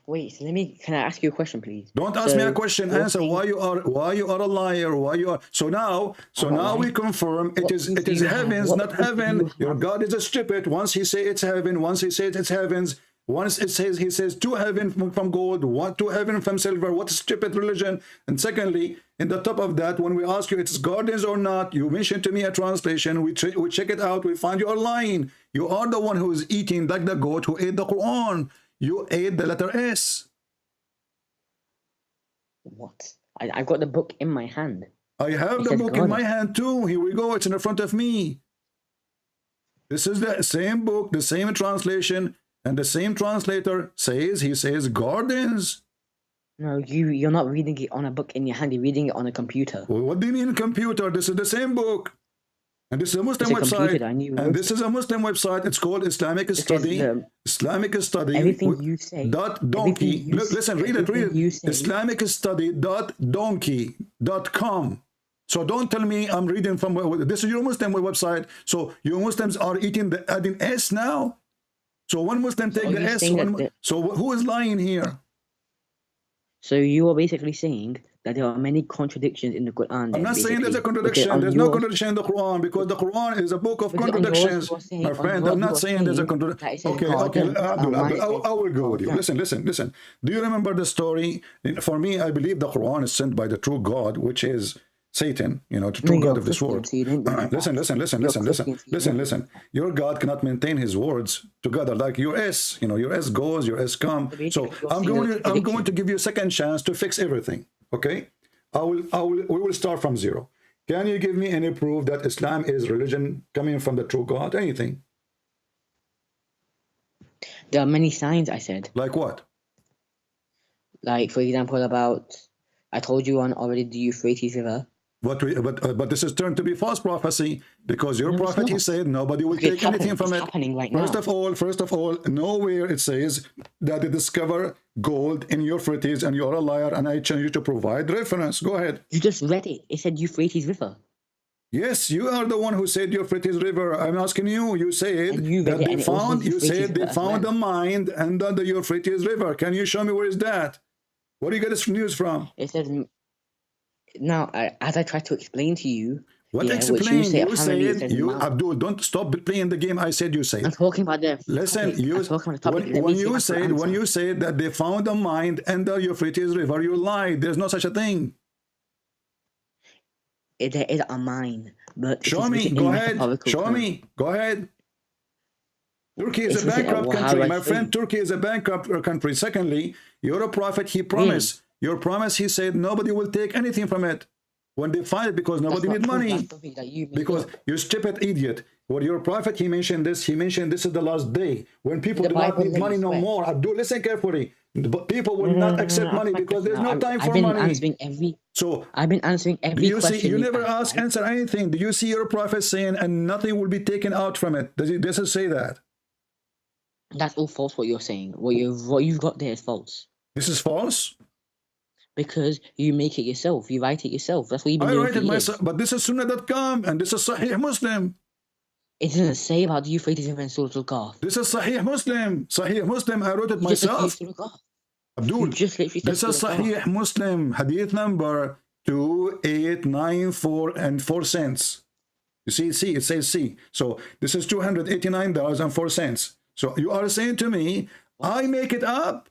[SPEAKER 8] Wait, so can I ask you a question, please?
[SPEAKER 7] Don't ask me a question. Answer why you are a liar. Why you are so now we confirm it is heavens, not heaven. Your God is a stupid. Once he say it's heaven, once he says it's heavens, once he says to heaven from gold, what to heaven from silver. What a stupid religion. And secondly, in the top of that, when we ask you it's gardens or not, you mention to me a translation. We check it out. We find you are lying. You are the one who is eating like the goat who ate the Quran. You ate the letter S.
[SPEAKER 8] What? I've got the book in my hand.
[SPEAKER 7] I have the book in my hand too. Here we go. It's in front of me. This is the same book, the same translation, and the same translator he says gardens.
[SPEAKER 8] No, you're not reading it on a book in your hand. You're reading it on a computer.
[SPEAKER 7] Well, what do you mean computer? This is the same book. And this is a Muslim website. And this is a Muslim website. It's called Islamic Study. Islamic Study.
[SPEAKER 8] Everything you say.
[SPEAKER 7] .donkey. Listen, read it. IslamicStudy.donkey.com. So don't tell me I'm reading from this is your Muslim website. So you Muslims are adding S now. So one Muslim take the S. So who is lying here?
[SPEAKER 8] So you are basically saying that there are many contradictions in the Quran.
[SPEAKER 7] I'm not saying there's a contradiction. There's no contradiction in the Quran because the Quran is a book of contradictions. My friend, I'm not saying there's a contradiction. Okay, Abdul, I will go with you. Listen. Do you remember the story? For me, I believe the Quran is sent by the true God, which is Satan, the true God of this world. Listen. Your God cannot maintain his words together like your S. Your S goes, your S come. So I'm going to give you a second chance to fix everything. Okay? We will start from zero. Can you give me any proof that Islam is religion coming from the true God? Anything?
[SPEAKER 8] There are many signs, I said.
[SPEAKER 7] Like what?
[SPEAKER 8] Like, for example, I told you on already the Euphrates River.
[SPEAKER 7] But this is turned to be false prophecy because your prophet, he said nobody will take anything from it. First of all, nowhere it says that they discover gold in Euphrates and you're a liar and I change you to provide reference. Go ahead.
[SPEAKER 8] You just read it. It said Euphrates River.
[SPEAKER 7] Yes, you are the one who said Euphrates River. I'm asking you. You said that they found. You said they found the mine and the Euphrates River. Can you show me where is that? Where do you get this news from?
[SPEAKER 8] It says now, as I tried to explain to you.
[SPEAKER 7] What
[SPEAKER 8] yeah,
[SPEAKER 7] explain?
[SPEAKER 8] which you say,
[SPEAKER 7] You said,
[SPEAKER 8] Mount.
[SPEAKER 7] Abdul, don't stop playing the game. I said you say.
[SPEAKER 8] I'm talking about the
[SPEAKER 7] Listen,
[SPEAKER 8] topic. I'm talking about the topic.
[SPEAKER 7] when you said that they found a mine under Euphrates River, you lied. There's no such a thing.
[SPEAKER 8] There is a mine, but
[SPEAKER 7] show me. Go ahead. Show me. Go ahead. Turkey is a bankrupt country. My friend, Turkey is a bankrupt country. Secondly, you're a prophet. He promised. Your promise, he said, nobody will take anything from it when they find it because nobody need money. Because you stupid idiot. When your prophet, he mentioned this is the last day. When people do not need money no more. Abdul, listen carefully. But people will not accept money because there's no time for money. So
[SPEAKER 8] I've been answering every question.
[SPEAKER 7] See, you never answer anything. Do you see your prophet saying, and nothing will be taken out from it? Does it say that?
[SPEAKER 8] That's all false. What you're saying, what you've got there is false.
[SPEAKER 7] This is false.
[SPEAKER 8] Because you make it yourself, you write it yourself. That's what you've been doing. I write it myself,
[SPEAKER 7] but this is Sunnah.com and this is Sahih Muslim.
[SPEAKER 8] It doesn't say about the Euphrates River in Surah Al-Kahf.
[SPEAKER 7] This is Sahih Muslim. Sahih Muslim. I wrote it myself. Abdul, this is Sahih Muslim, Hadith number 2894 and 4 cents. You see, it says C. So this is $289.04. So you are saying to me, I make it up?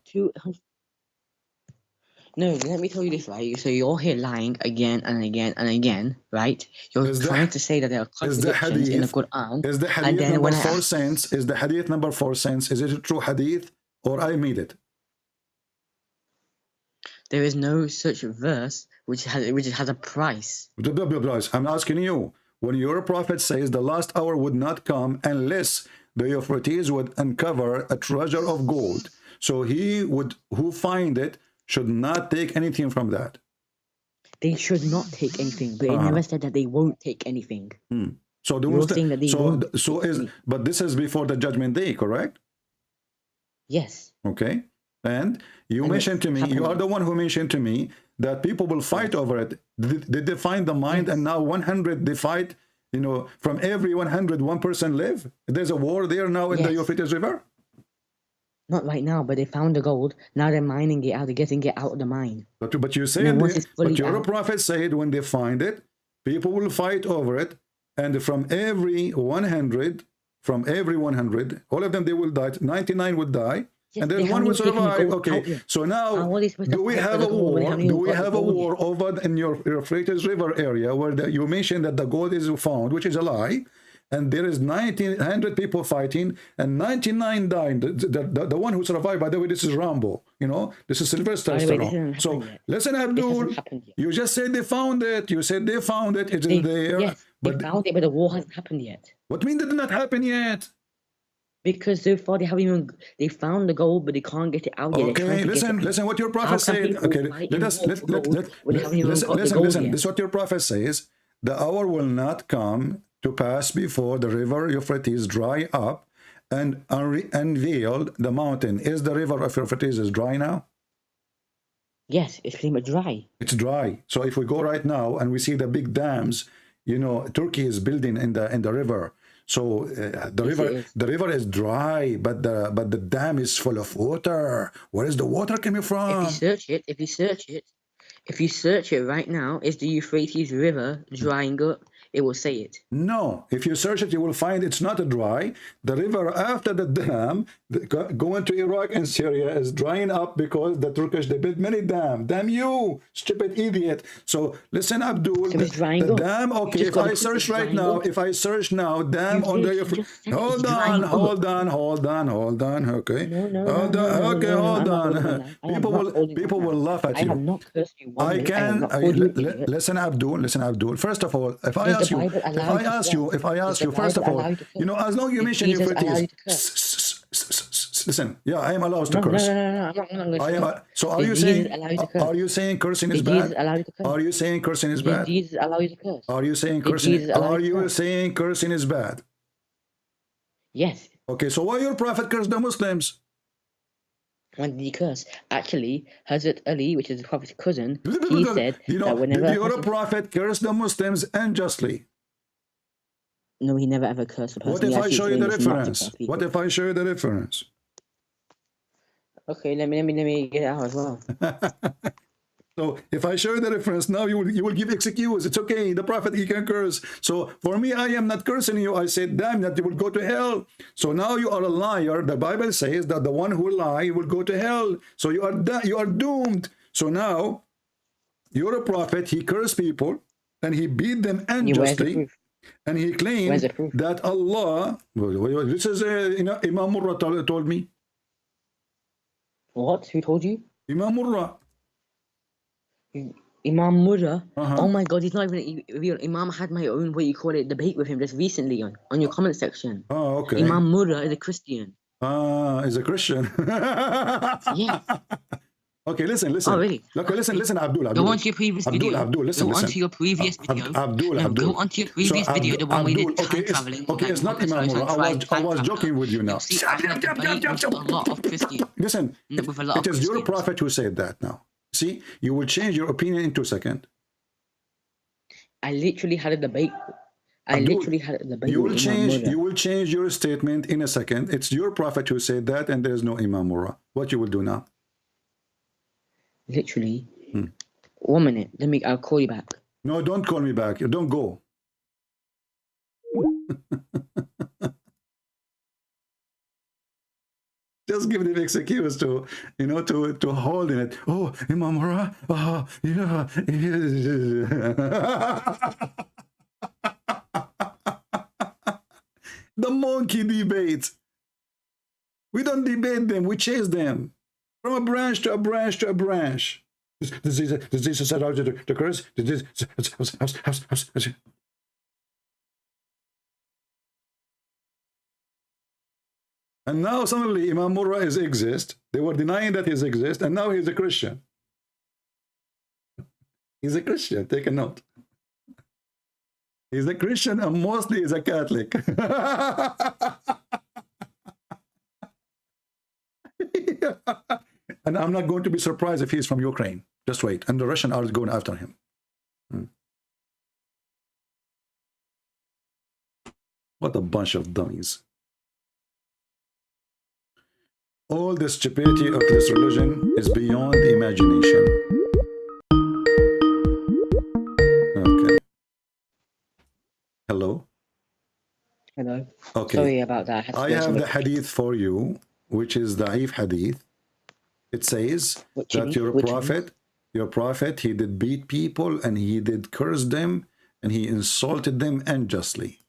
[SPEAKER 8] No, let me tell you this, right? So you're here lying again and again and again, right? You're trying to say that there are contradictions in the Quran.
[SPEAKER 7] Is the hadith number 4 cents? Is the hadith number 4 cents? Is it a true hadith or I made it?
[SPEAKER 8] There is no such verse which has a price.
[SPEAKER 7] I'm asking you, when your prophet says the last hour would not come unless the Euphrates would uncover a treasure of gold. So who find it should not take anything from that.
[SPEAKER 8] They should not take anything, but it never said that they won't take anything.
[SPEAKER 7] So but this is before the judgment day, correct?
[SPEAKER 8] Yes.
[SPEAKER 7] Okay. And you mentioned to me, you are the one who mentioned to me that people will fight over it. Did they find the mine and now 100 they fight? You know, from every 100, one person live. There's a war there now in the Euphrates River.
[SPEAKER 8] Not right now, but they found the gold. Now they're mining it out. They're getting it out of the mine.
[SPEAKER 7] But you say, but your prophet said when they find it, people will fight over it, and from every 100, all of them they will die. 99 would die, and then one will survive. Okay, so now do we have a war? Do we have a war over in your Euphrates River area where you mentioned that the gold is found, which is a lie? And there is 100 people fighting, and 99 dying. The one who survived, by the way, this is Rambo. You know, this is Sylvester Stallone. So listen, Abdul, you just said they found it. You said they found it. It's in there.
[SPEAKER 8] Yes, they found it, but the war hasn't happened yet.
[SPEAKER 7] What mean it did not happen yet?
[SPEAKER 8] Because so far they found the gold, but they can't get it out yet.
[SPEAKER 7] Okay, listen what your prophet said. Okay, listen. This is what your prophet says. The hour will not come to pass before the river Euphrates dry up and unveiled the mountain. Is the river of Euphrates is dry now?
[SPEAKER 8] Yes, it's pretty much dry.
[SPEAKER 7] It's dry. So if we go right now and we see the big dams, you know, Turkey is building in the river. So the river is dry, but the dam is full of water. Where is the water coming from?
[SPEAKER 8] If you search it right now, is the Euphrates River drying up? It will say it.
[SPEAKER 7] No, if you search it, you will find it's not dry. The river after the dam going to Iraq and Syria is drying up because the Turkish, they built many dams. Damn you, stupid idiot. So listen, Abdul, the dam, okay, if I search right now, dam on the Euphrates. Hold on, okay. Hold on. People will laugh at you.
[SPEAKER 8] I have not cursed you one
[SPEAKER 7] I can, listen, Abdul. First of all, if I ask you, first of all, you know, as long as you mention Euphrates, listen, yeah, I am allowed to curse.
[SPEAKER 8] No.
[SPEAKER 7] So are you saying cursing is bad? Are you saying cursing is bad?
[SPEAKER 8] Jesus allow you to curse?
[SPEAKER 7] Are you saying cursing is bad?
[SPEAKER 8] Yes.
[SPEAKER 7] Okay, so why your prophet cursed the Muslims?
[SPEAKER 8] When did he curse? Actually, Hazrat Ali, which is the Prophet's cousin, he said that whenever...
[SPEAKER 7] Did your prophet curse the Muslims unjustly?
[SPEAKER 8] No, he never ever cursed a person.
[SPEAKER 7] What if I show you the reference? What if I show you the reference?
[SPEAKER 8] Okay, let me get it out as well.
[SPEAKER 7] So if I show you the reference now, you will give excuse. It's okay. The prophet, he can curse. So for me, I am not cursing you. I said, damn, that you will go to hell. So now you are a liar. The Bible says that the one who lie will go to hell. So you are doomed. So now you're a prophet. He cursed people and he beat them unjustly. And he claimed that Allah. This is Imam Murrah told me.
[SPEAKER 8] What? Who told you?
[SPEAKER 7] Imam Murrah.
[SPEAKER 8] Imam Murrah? Oh my God, he's not even real. Imam had my own, what you call it, debate with him just recently on your comment section.
[SPEAKER 7] Oh, okay.
[SPEAKER 8] Imam Murrah is a Christian.
[SPEAKER 7] Is a Christian.
[SPEAKER 8] Yeah.
[SPEAKER 7] Okay, listen.
[SPEAKER 8] Oh, really?
[SPEAKER 7] Okay, listen, Abdul.
[SPEAKER 8] Go on to your previous video.
[SPEAKER 7] Abdul, listen.
[SPEAKER 8] Go on to your previous video.
[SPEAKER 7] Abdul.
[SPEAKER 8] Go on to your previous video, the one where you did time traveling.
[SPEAKER 7] Okay, it's not Imam Murrah. I was joking with you now.
[SPEAKER 8] See, I had a debate with a lot of Christians.
[SPEAKER 7] Listen, it is your prophet who said that now. See, you will change your opinion in 2 seconds.
[SPEAKER 8] I literally had a debate.
[SPEAKER 7] You will change your statement in a second. It's your prophet who said that, and there's no Imam Murrah. What you will do now?
[SPEAKER 8] Literally. 1 minute. I'll call you back.
[SPEAKER 7] No, don't call me back. Don't go. Just give the excuse to hold in it. Oh, Imam Murrah. Oh, yeah. The monkey debate. We don't debate them. We chase them from a branch to a branch to a branch. Does this set out to curse? And now suddenly Imam Murrah exists. They were denying that he exists, and now he's a Christian. He's a Christian. Take a note. He's a Christian, and mostly he's a Catholic. And I'm not going to be surprised if he's from Ukraine. Just wait. And the Russians are going after him. What a bunch of dummies. All the stupidity of this religion is beyond imagination. Okay. Hello?
[SPEAKER 8] Hello.
[SPEAKER 7] Okay.
[SPEAKER 8] Sorry about that.
[SPEAKER 7] I have the hadith for you, which is the Da'if hadith. It says that your prophet, he did beat people and he did curse them and he insulted them unjustly.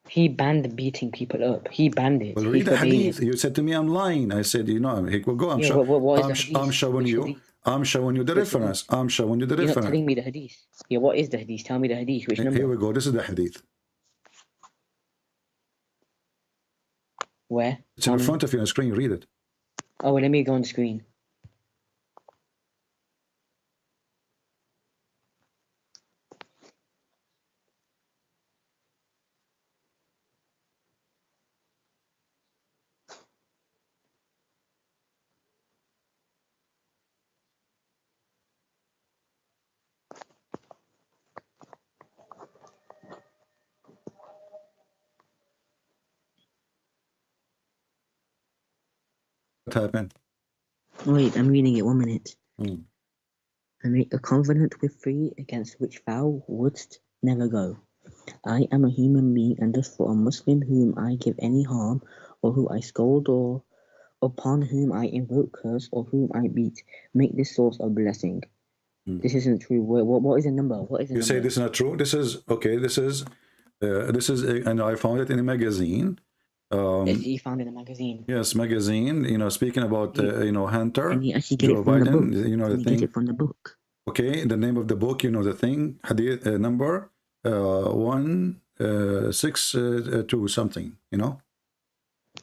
[SPEAKER 8] He banned beating people up. He banned it.
[SPEAKER 7] Well, read the hadith. You said to me, I'm lying. I said, he will go. I'm showing you. I'm showing you the reference. I'm showing you the reference.
[SPEAKER 8] You're not telling me the hadith. Yeah, what is the hadith? Tell me the hadith. Which number?
[SPEAKER 7] Here we go. This is the hadith.
[SPEAKER 8] Where?
[SPEAKER 7] It's in front of you on the screen. Read it.
[SPEAKER 8] Oh, well, let me go on the screen.
[SPEAKER 7] What happened?
[SPEAKER 8] Wait, I'm reading it. 1 minute. I make a covenant with thee against which thou wouldst never go. I am a human being, and thus for a Muslim whom I give any harm, or who I scold, or upon whom I invoke curse, or whom I beat, make this source of blessing. This isn't true. What is the number? What is the number?
[SPEAKER 7] You say this is not true? This is okay. This is, and I found it in a magazine.
[SPEAKER 8] You found it in a magazine.
[SPEAKER 7] Yes, magazine. Speaking about Hunter,
[SPEAKER 8] and he actually get
[SPEAKER 7] Joe
[SPEAKER 8] it from
[SPEAKER 7] Biden.
[SPEAKER 8] the book.
[SPEAKER 7] The thing.
[SPEAKER 8] Get it from the book.
[SPEAKER 7] Okay, the name of the book. The thing. Hadith number 162 something.
[SPEAKER 8] No,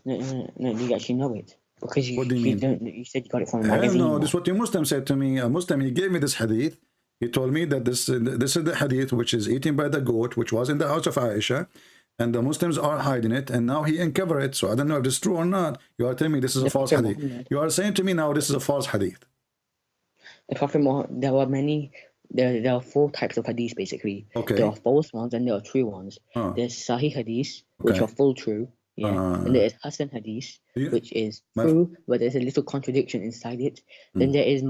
[SPEAKER 8] you actually know it because
[SPEAKER 7] What do you mean?
[SPEAKER 8] You said you got it from a magazine.
[SPEAKER 7] No, this is what the Muslim said to me. A Muslim, he gave me this hadith. He told me that this is the hadith which is eaten by the goat, which was in the house of Aisha. And the Muslims are hiding it, and now he uncovered it. So I don't know if this is true or not. You are telling me this is a false hadith. You are saying to me now this is a false hadith.
[SPEAKER 8] The Prophet Muhammad, there are many. There are 4 types of hadith basically.
[SPEAKER 7] Okay.
[SPEAKER 8] There are false ones and there are true ones. There's Sahih hadith, which are full true. Yeah. Then there is Hassan Hadith,
[SPEAKER 7] Yeah.
[SPEAKER 8] which is
[SPEAKER 7] My-
[SPEAKER 8] true, but there's a little contradiction inside it. Then there is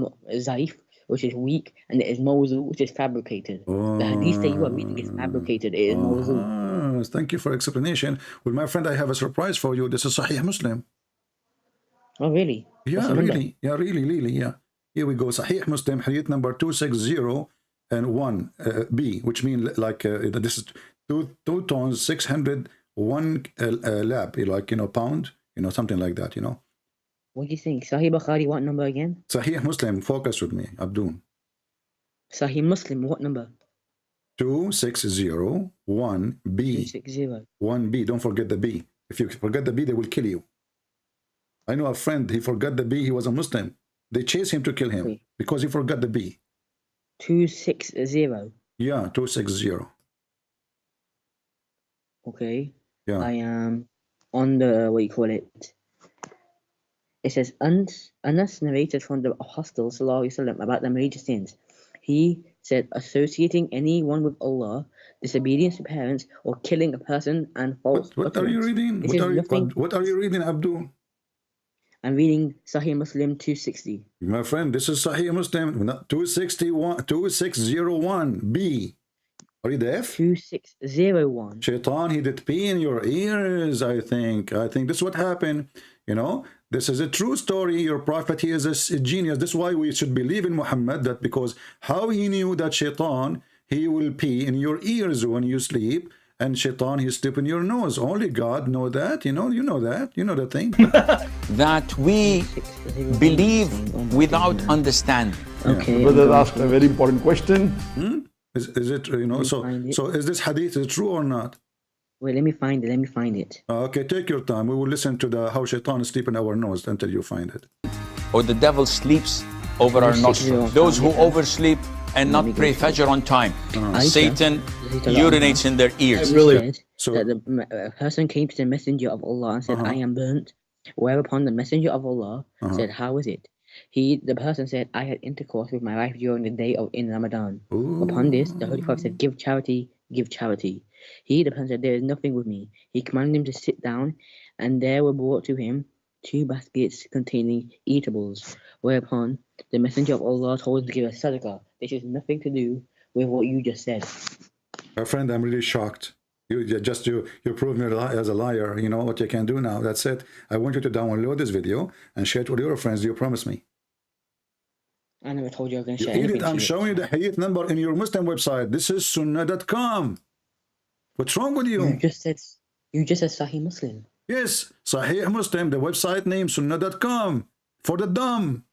[SPEAKER 8] Zaif, which is weak, and there is Mawzu, which is fabricated. The Hadith that you are reading is fabricated. It is Mawzu.
[SPEAKER 7] Thank you for explanation. Well, my friend, I have a surprise for you. This is Sahih Muslim.
[SPEAKER 8] Oh, really?
[SPEAKER 7] Yeah,
[SPEAKER 8] What's the number?
[SPEAKER 7] really. Yeah, really. Yeah. Here we go. Sahih Muslim, Hadith number 260 and 1 B, which means like this is 2 tons 601 lab, like pound, something like that.
[SPEAKER 8] What do you think? Sahih Bukhari, what number again?
[SPEAKER 7] Sahih Muslim, focus with me, Abdul.
[SPEAKER 8] Sahih Muslim, what number?
[SPEAKER 7] 260 1 B.
[SPEAKER 8] 260.
[SPEAKER 7] 1 B. Don't forget the B. If you forget the B, they will kill you. I know a friend, he forgot the B, he was a Muslim. They chased him to kill him
[SPEAKER 8] Wait.
[SPEAKER 7] because he forgot the B.
[SPEAKER 8] 260.
[SPEAKER 7] Yeah, 260.
[SPEAKER 8] Okay.
[SPEAKER 7] Yeah.
[SPEAKER 8] I am on the, what do you call it? It says, Anas narrated from the Apostle ﷺ about the major sins. He said, associating anyone with Allah, disobedience to parents, or killing a person, and false
[SPEAKER 7] What are you reading? What are you reading, Abdul?
[SPEAKER 8] I'm reading Sahih Muslim 260.
[SPEAKER 7] My friend, this is Sahih Muslim 2601 B. Are you deaf?
[SPEAKER 8] 2601.
[SPEAKER 7] Shaitan, he did pee in your ears, I think. This is what happened. This is a true story. Your prophet, he is a genius. This is why we should believe in Muhammad, that because how he knew that Shaitan, he will pee in your ears when you sleep, and Shaitan, he sleep in your nose. Only God know that. You know that. You know the thing.
[SPEAKER 4] That we believe without understanding.
[SPEAKER 8] Okay.
[SPEAKER 5] The brother asked a very important question.
[SPEAKER 7] Is it, so is this hadith is true or not?
[SPEAKER 8] Wait, let me find it.
[SPEAKER 7] Okay, take your time. We will listen to the how Shaitan is sleeping in our nose until you find it.
[SPEAKER 4] Or the devil sleeps over our nostrils. Those who oversleep and not pray Fajr on time, Satan urinates in their ears.
[SPEAKER 3] Really?
[SPEAKER 8] So that the person came to the messenger of Allah and said, I am burnt. Whereupon the messenger of Allah said, how is it? The person said, I had intercourse with my wife during the day in Ramadan. Upon this, the Holy Prophet said, give charity, give charity. The person said, there is nothing with me. He commanded him to sit down, and there were brought to him 2 baskets containing eatables. Whereupon the messenger of Allah told him to give a sadaqah. This has nothing to do with what you just said.
[SPEAKER 7] My friend, I'm really shocked. You proved me as a liar. You know what you can do now. That's it. I want you to download this video and share it with your friends. Do you promise me?
[SPEAKER 8] I never told you I was going to share
[SPEAKER 7] You
[SPEAKER 8] anything.
[SPEAKER 7] I'm showing you the hadith number in your Muslim website. This is sunnah.com. What's wrong with you?
[SPEAKER 8] You just said Sahih Muslim.
[SPEAKER 7] Yes, Sahih Muslim, the website name sunnah.com for the dumb.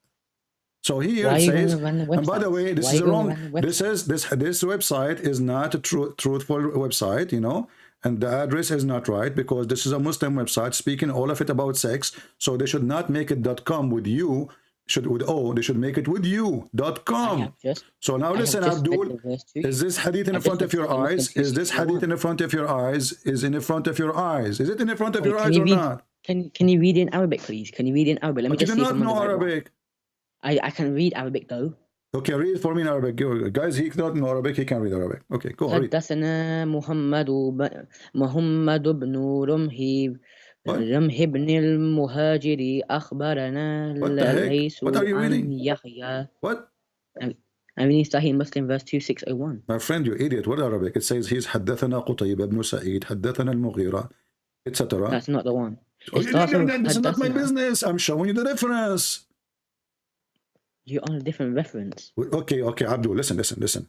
[SPEAKER 7] So here it says, and by the way, this is wrong. This website is not a truthful website, and the address is not right because this is a Muslim website speaking all of it about sex. So they should not make it .com with you. They should make it with you.com. So now listen, Abdul, is this hadith in front of your eyes? Is this hadith in front of your eyes? Is in front of your eyes? Is it in front of your eyes or not?
[SPEAKER 8] Can you read in Arabic, please? Can you read in Arabic? Let me
[SPEAKER 7] But
[SPEAKER 8] just
[SPEAKER 7] you
[SPEAKER 8] see
[SPEAKER 7] do not know Arabic.
[SPEAKER 8] I can read Arabic though.
[SPEAKER 7] Okay, read for me in Arabic. Guys, he cannot know Arabic, he can read Arabic. Okay, go read.
[SPEAKER 8] حدثنا محمد بن رمح بن المهاجر أخبرنا ليس عن يحيى.
[SPEAKER 7] What?
[SPEAKER 8] I'm reading Sahih Muslim verse 2601.
[SPEAKER 7] My friend, you idiot, what Arabic? It says he's حدثنا قتيبة بن سعيد حدثنا المغيرة, etc.
[SPEAKER 8] That's not the one.
[SPEAKER 7] This is not my business. I'm showing you the reference.
[SPEAKER 8] You're on a different reference.
[SPEAKER 7] Okay, Abdul, listen.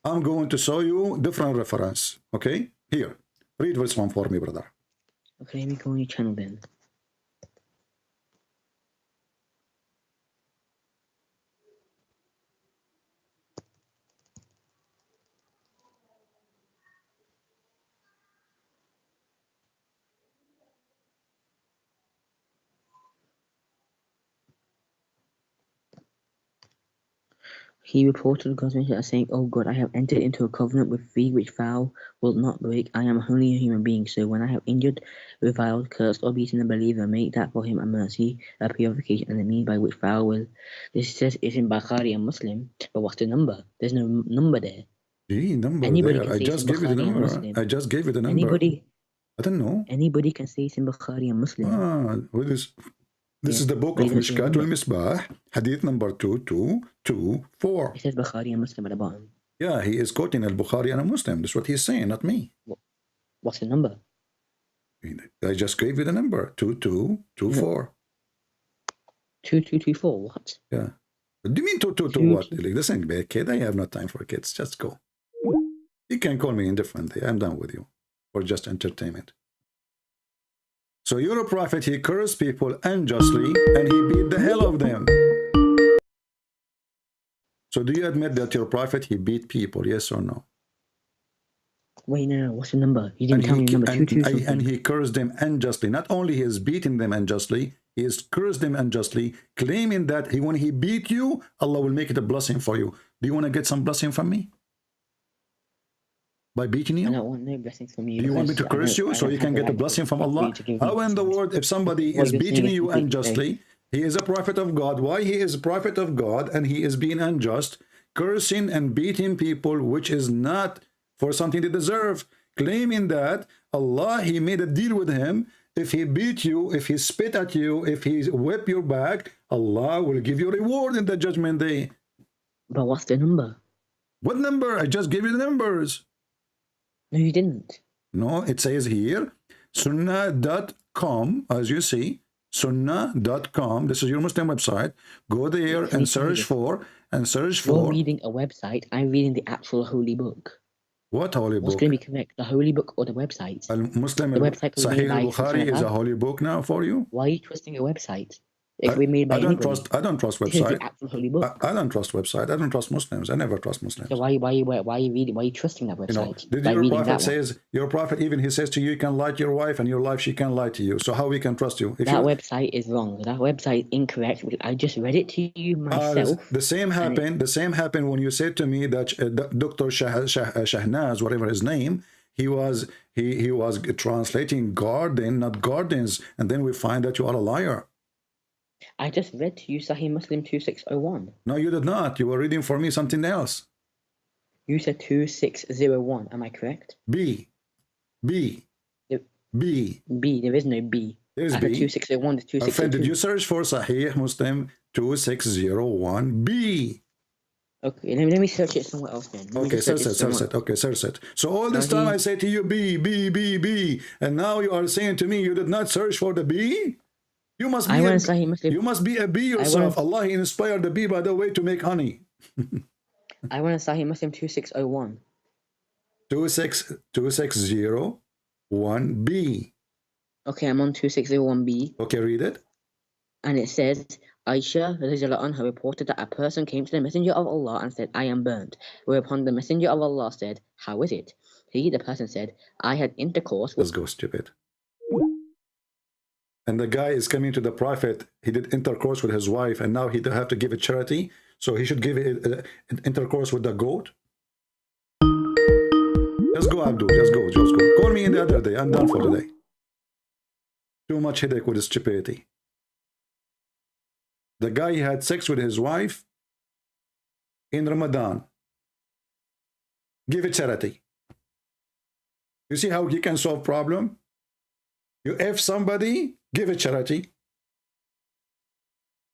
[SPEAKER 7] I'm going to show you different reference. Okay? Here. Read this one for me, brother.
[SPEAKER 8] Okay, let me go on your channel then. He reported God's message as saying, "Oh God, I have entered into a covenant with thee which thou wilt not break. I am only a human being, so when I have injured, reviled, cursed, or beaten a believer, make that for him a mercy, a purification, and a means by which thou will." This says it's in Bukhari and Muslim, but what's the number? There's no number there.
[SPEAKER 7] Number
[SPEAKER 8] Anybody
[SPEAKER 7] there.
[SPEAKER 8] can
[SPEAKER 7] I
[SPEAKER 8] say
[SPEAKER 7] just
[SPEAKER 8] it's
[SPEAKER 7] gave you the
[SPEAKER 8] Bukhari and
[SPEAKER 7] number.
[SPEAKER 8] Muslim.
[SPEAKER 7] I just gave you the number.
[SPEAKER 8] Anybody
[SPEAKER 7] I don't know.
[SPEAKER 8] Anybody can say it's in Bukhari and Muslim.
[SPEAKER 7] What is this?
[SPEAKER 8] Yeah.
[SPEAKER 7] Is the book
[SPEAKER 8] But
[SPEAKER 7] of
[SPEAKER 8] it doesn't
[SPEAKER 7] Mishkat
[SPEAKER 8] remember.
[SPEAKER 7] al-Misbah, hadith number 2224.
[SPEAKER 8] It says Bukhari and Muslim at the bottom.
[SPEAKER 7] Yeah, he is quoting al-Bukhari and a Muslim. That's what he's saying, not me.
[SPEAKER 8] What's the number?
[SPEAKER 7] I just gave you the number, 2224.
[SPEAKER 8] 2224, what?
[SPEAKER 7] Yeah. What do you mean 222 what? Like, listen, be a kid. I have no time for kids. Just go. You can call me indifferently. I'm done with you. Or just entertainment. So you're a prophet. He cursed people unjustly and he beat the hell of them. So do you admit that you're a prophet? He beat people, yes or no?
[SPEAKER 8] Wait, no, what's the number? You didn't tell me the number. 22
[SPEAKER 7] and he cursed them unjustly. Not only he has beaten them unjustly, he has cursed them unjustly, claiming that when he beat you, Allah will make it a blessing for you. Do you want to get some blessing from me? By beating you?
[SPEAKER 8] I don't want no blessings from you.
[SPEAKER 7] Do you want me to curse you so you can get a blessing from Allah? How in the world, if somebody is beating you unjustly, he is a prophet of God. Why he is a prophet of God and he is being unjust, cursing and beating people, which is not for something they deserve, claiming that Allah, he made a deal with him. If he beat you, if he spit at you, if he whip your back, Allah will give you a reward in the judgment day.
[SPEAKER 8] But what's the number?
[SPEAKER 7] What number? I just gave you the numbers.
[SPEAKER 8] No, you didn't.
[SPEAKER 7] No, it says here, sunnah.com, as you see, sunnah.com. This is your Muslim website. Go there and search for,
[SPEAKER 8] You're reading a website. I'm reading the actual holy book.
[SPEAKER 7] What holy book?
[SPEAKER 8] What's going to be correct? The holy book or the website?
[SPEAKER 7] Muslim,
[SPEAKER 8] the website
[SPEAKER 7] Sahih al-Bukhari is a holy book now for you?
[SPEAKER 8] Why are you trusting a website? If we made by
[SPEAKER 7] I don't trust website.
[SPEAKER 8] This is the actual holy book.
[SPEAKER 7] I don't trust website. I don't trust Muslims. I never trust Muslims.
[SPEAKER 8] So why are you reading? Why are you trusting that website?
[SPEAKER 7] Did your prophet says your prophet even he says to you, you can lie to your wife, and your wife she can lie to you. So how we can trust you? If
[SPEAKER 8] that website is wrong. That website is incorrect. I just read it to you myself.
[SPEAKER 7] The same happened. The same happened when you said to me that Dr. Shahnaz, whatever his name, he was translating garden, not gardens, and then we find that you are a liar.
[SPEAKER 8] I just read to you Sahih Muslim 2601.
[SPEAKER 7] No, you did not. You were reading for me something else.
[SPEAKER 8] You said 2601. Am I correct?
[SPEAKER 7] B.
[SPEAKER 8] B. There is no B.
[SPEAKER 7] There's
[SPEAKER 8] After
[SPEAKER 7] B.
[SPEAKER 8] 2601 to 2602.
[SPEAKER 7] Friend, did you search for Sahih Muslim 2601B?
[SPEAKER 8] Okay, let me search it somewhere else then.
[SPEAKER 7] Okay, search it. Okay, search it. So all this time I say to you B, and now you are saying to me you did not search for the B? You must be a bee yourself. Allah inspired the bee, by the way, to make honey.
[SPEAKER 8] I want to Sahih Muslim 2601.
[SPEAKER 7] 2601B.
[SPEAKER 8] Okay, I'm on 2601B.
[SPEAKER 7] Okay, read it.
[SPEAKER 8] And it says, Aisha anha reported that a person came to the Messenger of Allah and said, I am burnt. Whereupon the Messenger of Allah said, how is it? The person said, I had intercourse with...
[SPEAKER 7] Let's go, stupid. And the guy is coming to the prophet. He did intercourse with his wife, and now he have to give it charity. So he should give it intercourse with the goat. Just go, Abdul. Just go. Call me in the other day. I'm done for today. Too much headache with his stupidity. The guy had sex with his wife in Ramadan. Give it charity. You see how he can solve problem? You F somebody, give it charity.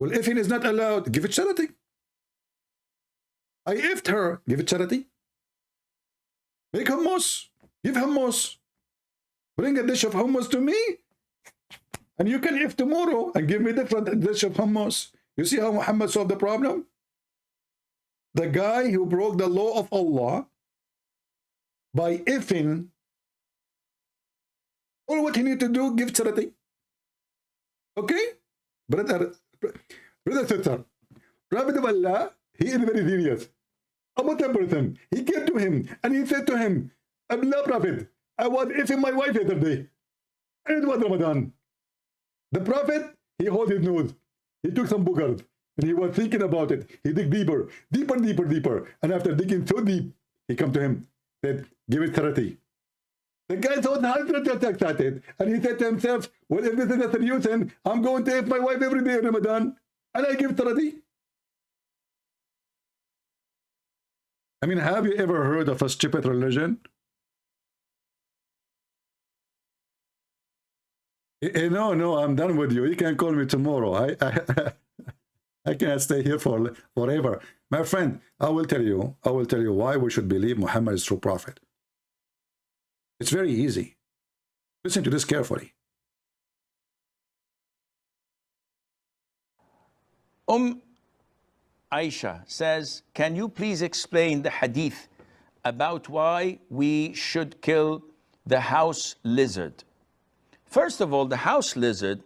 [SPEAKER 7] Well, if it is not allowed, give it charity. I F'd her, give it charity. Make hummus, give hummus. Bring a dish of hummus to me, and you can F tomorrow and give me different dish of hummus. You see how Muhammad solved the problem? The guy who broke the law of Allah by F'ing, all what he need to do, give charity. Okay? Brother, sister, Prophet of Allah, he is very serious about a person. He came to him and he said to him, Allah Prophet, I was F'ing my wife yesterday. And it was Ramadan. The Prophet, he held his nose. He took some boogers and he was thinking about it. He dig deeper. And after digging so deep, he come to him, said, give it charity. The guy thought 100% excited, and he said to himself, well, if this is a solution, I'm going to F my wife every day in Ramadan, and I give charity. I mean, have you ever heard of a stupid religion? No, I'm done with you. You can call me tomorrow. I cannot stay here for forever. My friend, I will tell you why we should believe Muhammad is true prophet. It's very easy. Listen to this carefully.
[SPEAKER 4] Aisha says, can you please explain the hadith about why we should kill the house lizard? First of all, the house lizard,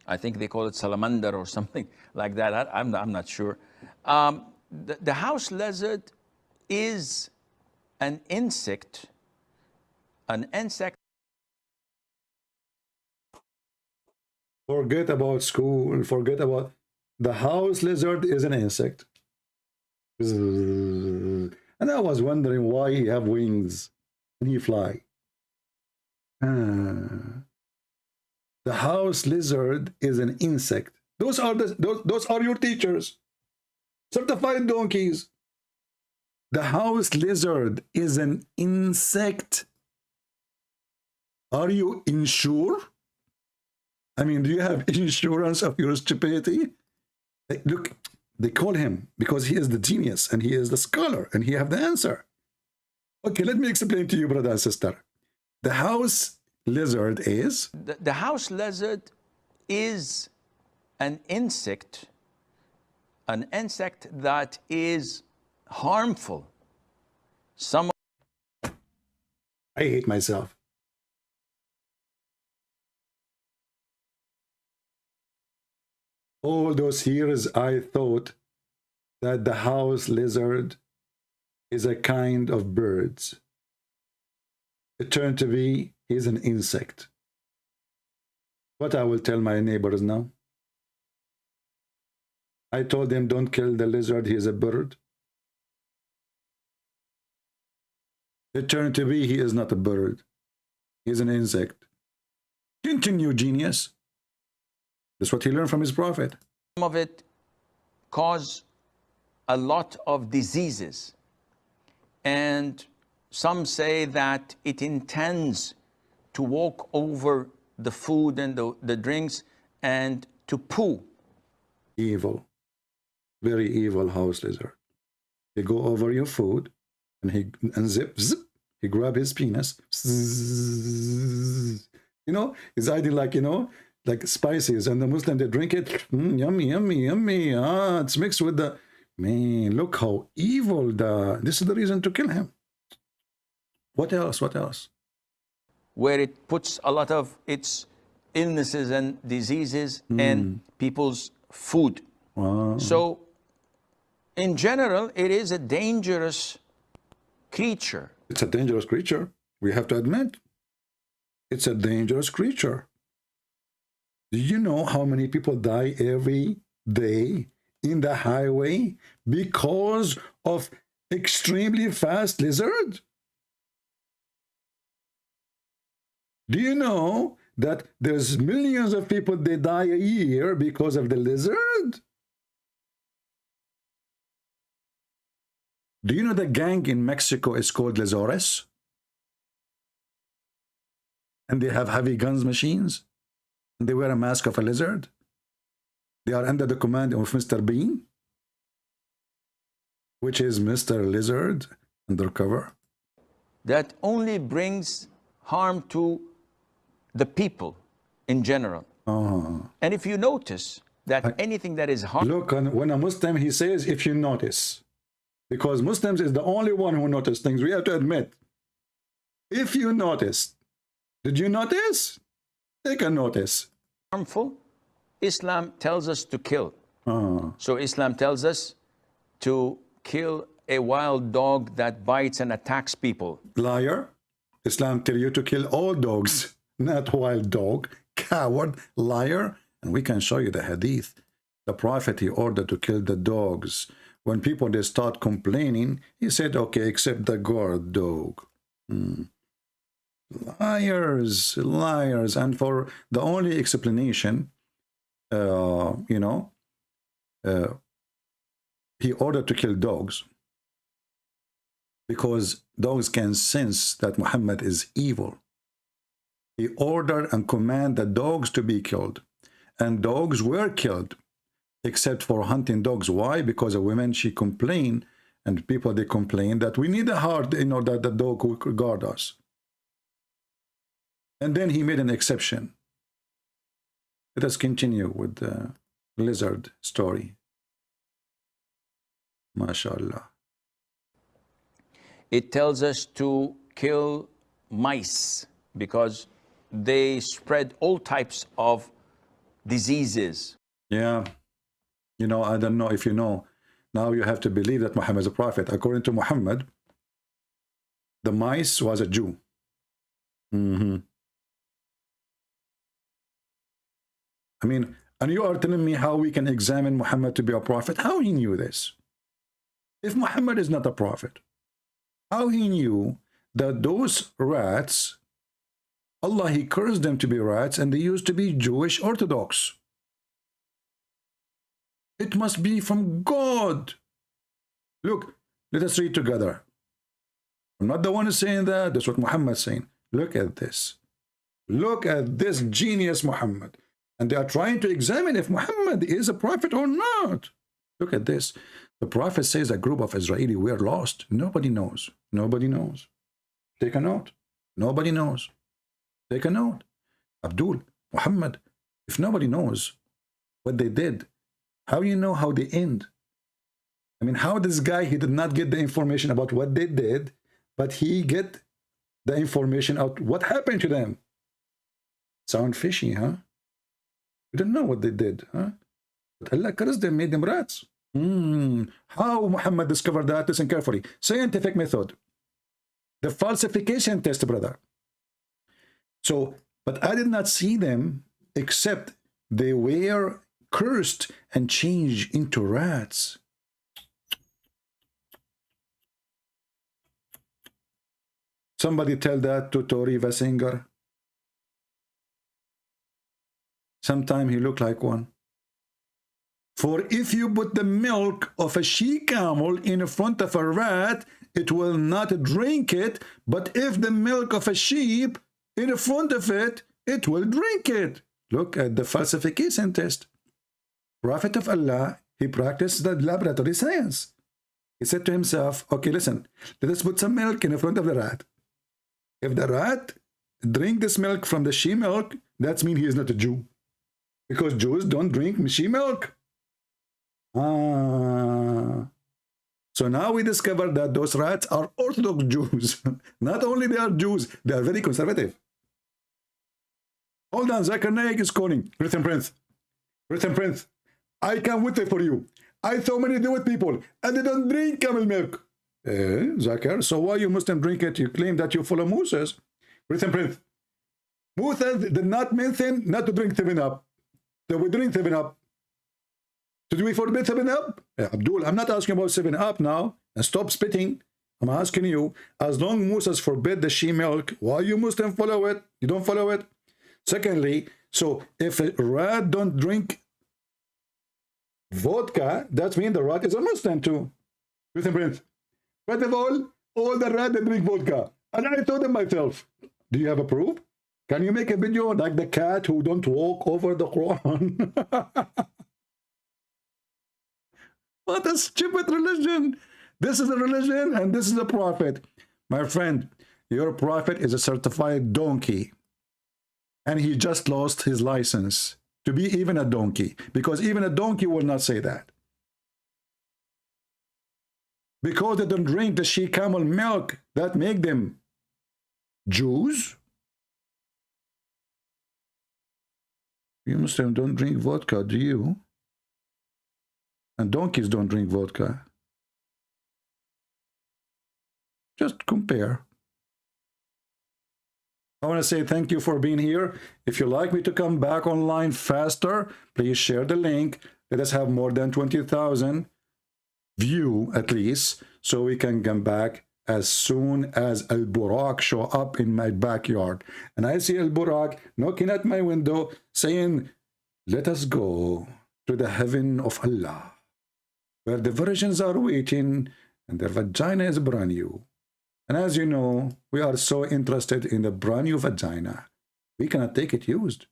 [SPEAKER 4] I think they call it salamander or something like that. I'm not sure. The house lizard is an insect.
[SPEAKER 7] Forget about school. Forget about the house lizard is an insect. And I was wondering why he have wings and he fly. The house lizard is an insect. Those are your teachers, certified donkeys. The house lizard is an insect. Are you insured? I mean, do you have insurance of your stupidity? Look, they call him because he is the genius and he is the scholar and he have the answer. Okay, let me explain to you, brother and sister. The house lizard is?
[SPEAKER 4] The house lizard is an insect that is harmful.
[SPEAKER 7] I hate myself. All those years I thought that the house lizard is a kind of birds. It turned to be is an insect. What I will tell my neighbors now? I told them don't kill the lizard, he is a bird. It turned to be he is not a bird. He is an insect. Continue, genius. That's what he learned from his prophet.
[SPEAKER 4] Some of it cause a lot of diseases. And some say that it intends to walk over the food and the drinks and to poo.
[SPEAKER 7] Evil. Very evil house lizard. They go over your food and he unzips, he grab his penis. You know, he's hiding like, you know, like spices, and the Muslim, they drink it. Yummy, yummy, yummy. It's mixed with the... Man, look how evil this is the reason to kill him. What else? What else?
[SPEAKER 4] Where it puts a lot of its illnesses and diseases in people's food.
[SPEAKER 7] Wow.
[SPEAKER 4] So, in general, it is a dangerous creature.
[SPEAKER 7] It's a dangerous creature. We have to admit. It's a dangerous creature. Do you know how many people die every day in the highway because of extremely fast lizard? Do you know that there's millions of people they die a year because of the lizard? Do you know the gang in Mexico is called Lizores? And they have heavy guns machines? And they wear a mask of a lizard? They are under the command of Mr. Bean, which is Mr. Lizard undercover.
[SPEAKER 4] That only brings harm to the people in general. And if you notice that anything that is harmful...
[SPEAKER 7] Look, when a Muslim, he says, if you notice. Because Muslims is the only one who notice things. We have to admit. If you notice. Did you notice? Take a notice.
[SPEAKER 4] Harmful, Islam tells us to kill. So Islam tells us to kill a wild dog that bites and attacks people.
[SPEAKER 7] Liar. Islam tell you to kill all dogs, not wild dog. Coward, liar. And we can show you the hadith. The prophet, he ordered to kill the dogs. When people, they start complaining, he said, okay, except the guard dog. Liars, liars. And for the only explanation, he ordered to kill dogs because dogs can sense that Muhammad is evil. He ordered and commanded the dogs to be killed. And dogs were killed, except for hunting dogs. Why? Because a woman, she complained, and people, they complained that we need a heart in order that the dog will guard us. And then he made an exception. Let us continue with the lizard story. MashaAllah.
[SPEAKER 4] It tells us to kill mice because they spread all types of diseases.
[SPEAKER 7] Yeah. You know, I don't know if you know. Now you have to believe that Muhammad is a prophet. According to Muhammad, the mice was a Jew. I mean, and you are telling me how we can examine Muhammad to be a prophet? How he knew this? If Muhammad is not a prophet, how he knew that those rats, Allah, he cursed them to be rats, and they used to be Jewish Orthodox? It must be from God. Look, let us read together. I'm not the one who's saying that. That's what Muhammad's saying. Look at this. Look at this genius Muhammad. And they are trying to examine if Muhammad is a prophet or not. Look at this. The prophet says a group of Israeli were lost. Nobody knows. Nobody knows. Take a note. Nobody knows. Take a note. Abdul, Muhammad, if nobody knows what they did, how do you know how they end? I mean, how this guy, he did not get the information about what they did, but he get the information out what happened to them. Sound fishy, huh? We don't know what they did, huh? But Allah cursed them, made them rats. How Muhammad discovered that? Listen carefully. Scientific method. The falsification test, brother. So, but I did not see them except they were cursed and changed into rats. Somebody tell that to Tori Vasinger. Sometime he looked like one. For if you put the milk of a she-camel in front of a rat, it will not drink it. But if the milk of a sheep in front of it, it will drink it. Look at the falsification test. Prophet of Allah, he practiced the laboratory science. He said to himself, okay, listen, let us put some milk in front of the rat. If the rat drink this milk from the she milk, that means he is not a Jew. Because Jews don't drink she milk. So now we discover that those rats are Orthodox Jews. Not only they are Jews, they are very conservative. Hold on, Zakir Naik is calling. Written Prince. Written Prince. I can wait for you. I saw many Jewish people and they don't drink camel milk. Zakir, so why you Muslim drink it? You claim that you follow Moses. Written Prince. Moses did not mention not to drink 7-Up. They would drink 7-Up. Did we forbid 7-Up? Abdul, I'm not asking about 7-Up now. And stop spitting. I'm asking you, as long Moses forbid the she milk, why you Muslim follow it? You don't follow it? Secondly, so if a rat don't drink vodka, that means the rat is a Muslim too. Listen, Prince. First of all the rats drink vodka. And I told them myself, do you have a proof? Can you make a video like the cat who don't walk over the Quran? What a stupid religion. This is a religion and this is a prophet. My friend, your prophet is a certified donkey. And he just lost his license to be even a donkey. Because even a donkey will not say that. Because they don't drink the she-camel milk, that make them Jews? You Muslims don't drink vodka, do you? And donkeys don't drink vodka. Just compare. I want to say thank you for being here. If you'd like me to come back online faster, please share the link. Let us have more than 20,000 view at least, so we can come back as soon as Al-Burak show up in my backyard. And I see Al-Burak knocking at my window saying, let us go to the heaven of Allah, where the virgins are waiting and their vagina is brand new. And as you know, we are so interested in the brand new vagina. We cannot take it used.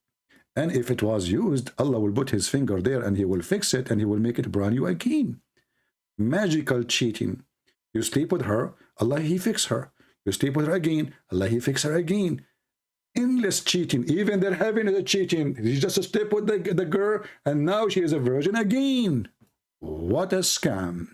[SPEAKER 7] And if it was used, Allah will put his finger there and he will fix it and he will make it brand new again. Magical cheating. You sleep with her, Allah, he fix her. You sleep with her again, Allah, he fix her again. Endless cheating. Even their heaven is a cheating. He just slept with the girl and now she is a virgin again. What a scam.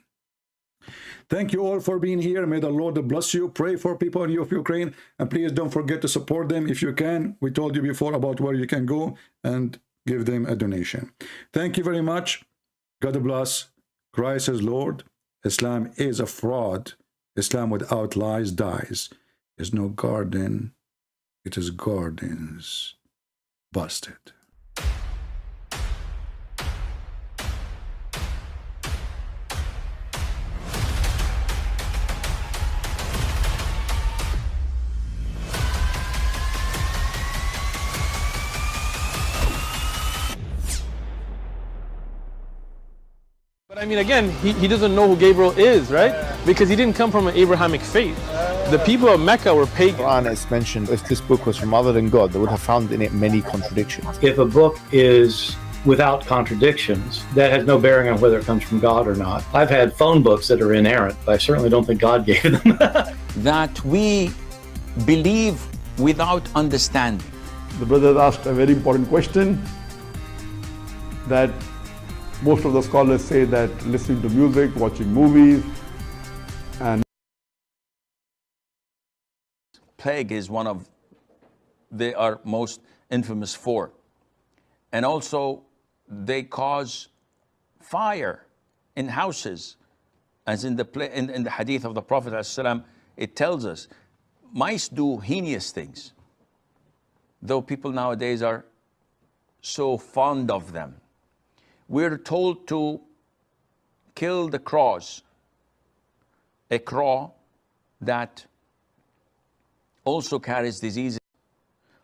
[SPEAKER 7] Thank you all for being here. May the Lord bless you. Pray for people in Ukraine. And please don't forget to support them if you can. We told you before about where you can go and give them a donation. Thank you very much. God bless. Christ is Lord. Islam is a fraud. Islam without lies dies. There's no garden. It is gardens. Busted.
[SPEAKER 1] But I mean, again, he doesn't know who Gabriel is, right? Because he didn't come from an Abrahamic faith. The people of Mecca were pagan.
[SPEAKER 2] Quran is mentioned, if this book was from other than God, they would have found in it many contradictions.
[SPEAKER 3] If a book is without contradictions, that has no bearing on whether it comes from God or not. I've had phone books that are inerrant, but I certainly don't think God gave them.
[SPEAKER 4] That we believe without understanding.
[SPEAKER 5] The brother asked a very important question that most of the scholars say that listening to music, watching movies, and
[SPEAKER 4] Plague is one of they are most infamous for. And also they cause fire in houses, as in the hadith of the Prophet ﷺ, it tells us mice do heinous things, though people nowadays are so fond of them. We're told to kill the crows, a crow that also carries diseases.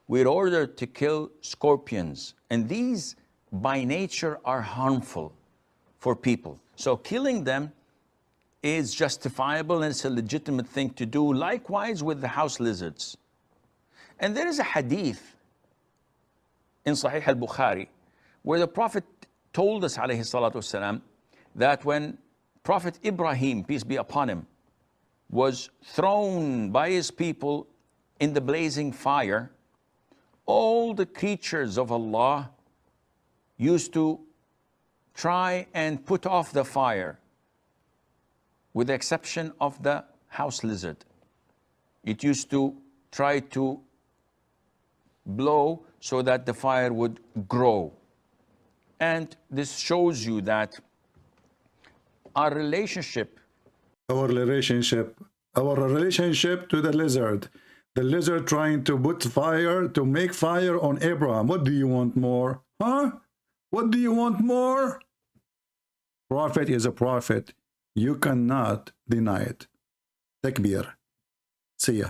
[SPEAKER 4] We're ordered to kill scorpions, and these by nature are harmful for people. So killing them is justifiable and it's a legitimate thing to do. Likewise with the house lizards. And there is a hadith in Sahih al-Bukhari where the Prophet told us, alayhi salatu wasalam, that when Prophet Ibrahim, peace be upon him, was thrown by his people in the blazing fire, all the creatures of Allah used to try and put off the fire, with the exception of the house lizard. It used to try to blow so that the fire would grow. And this shows you that our relationship
[SPEAKER 7] to the lizard trying to put fire, to make fire on Abraham. What do you want more? Huh? What do you want more? Prophet is a prophet. You cannot deny it. Takbir. See ya.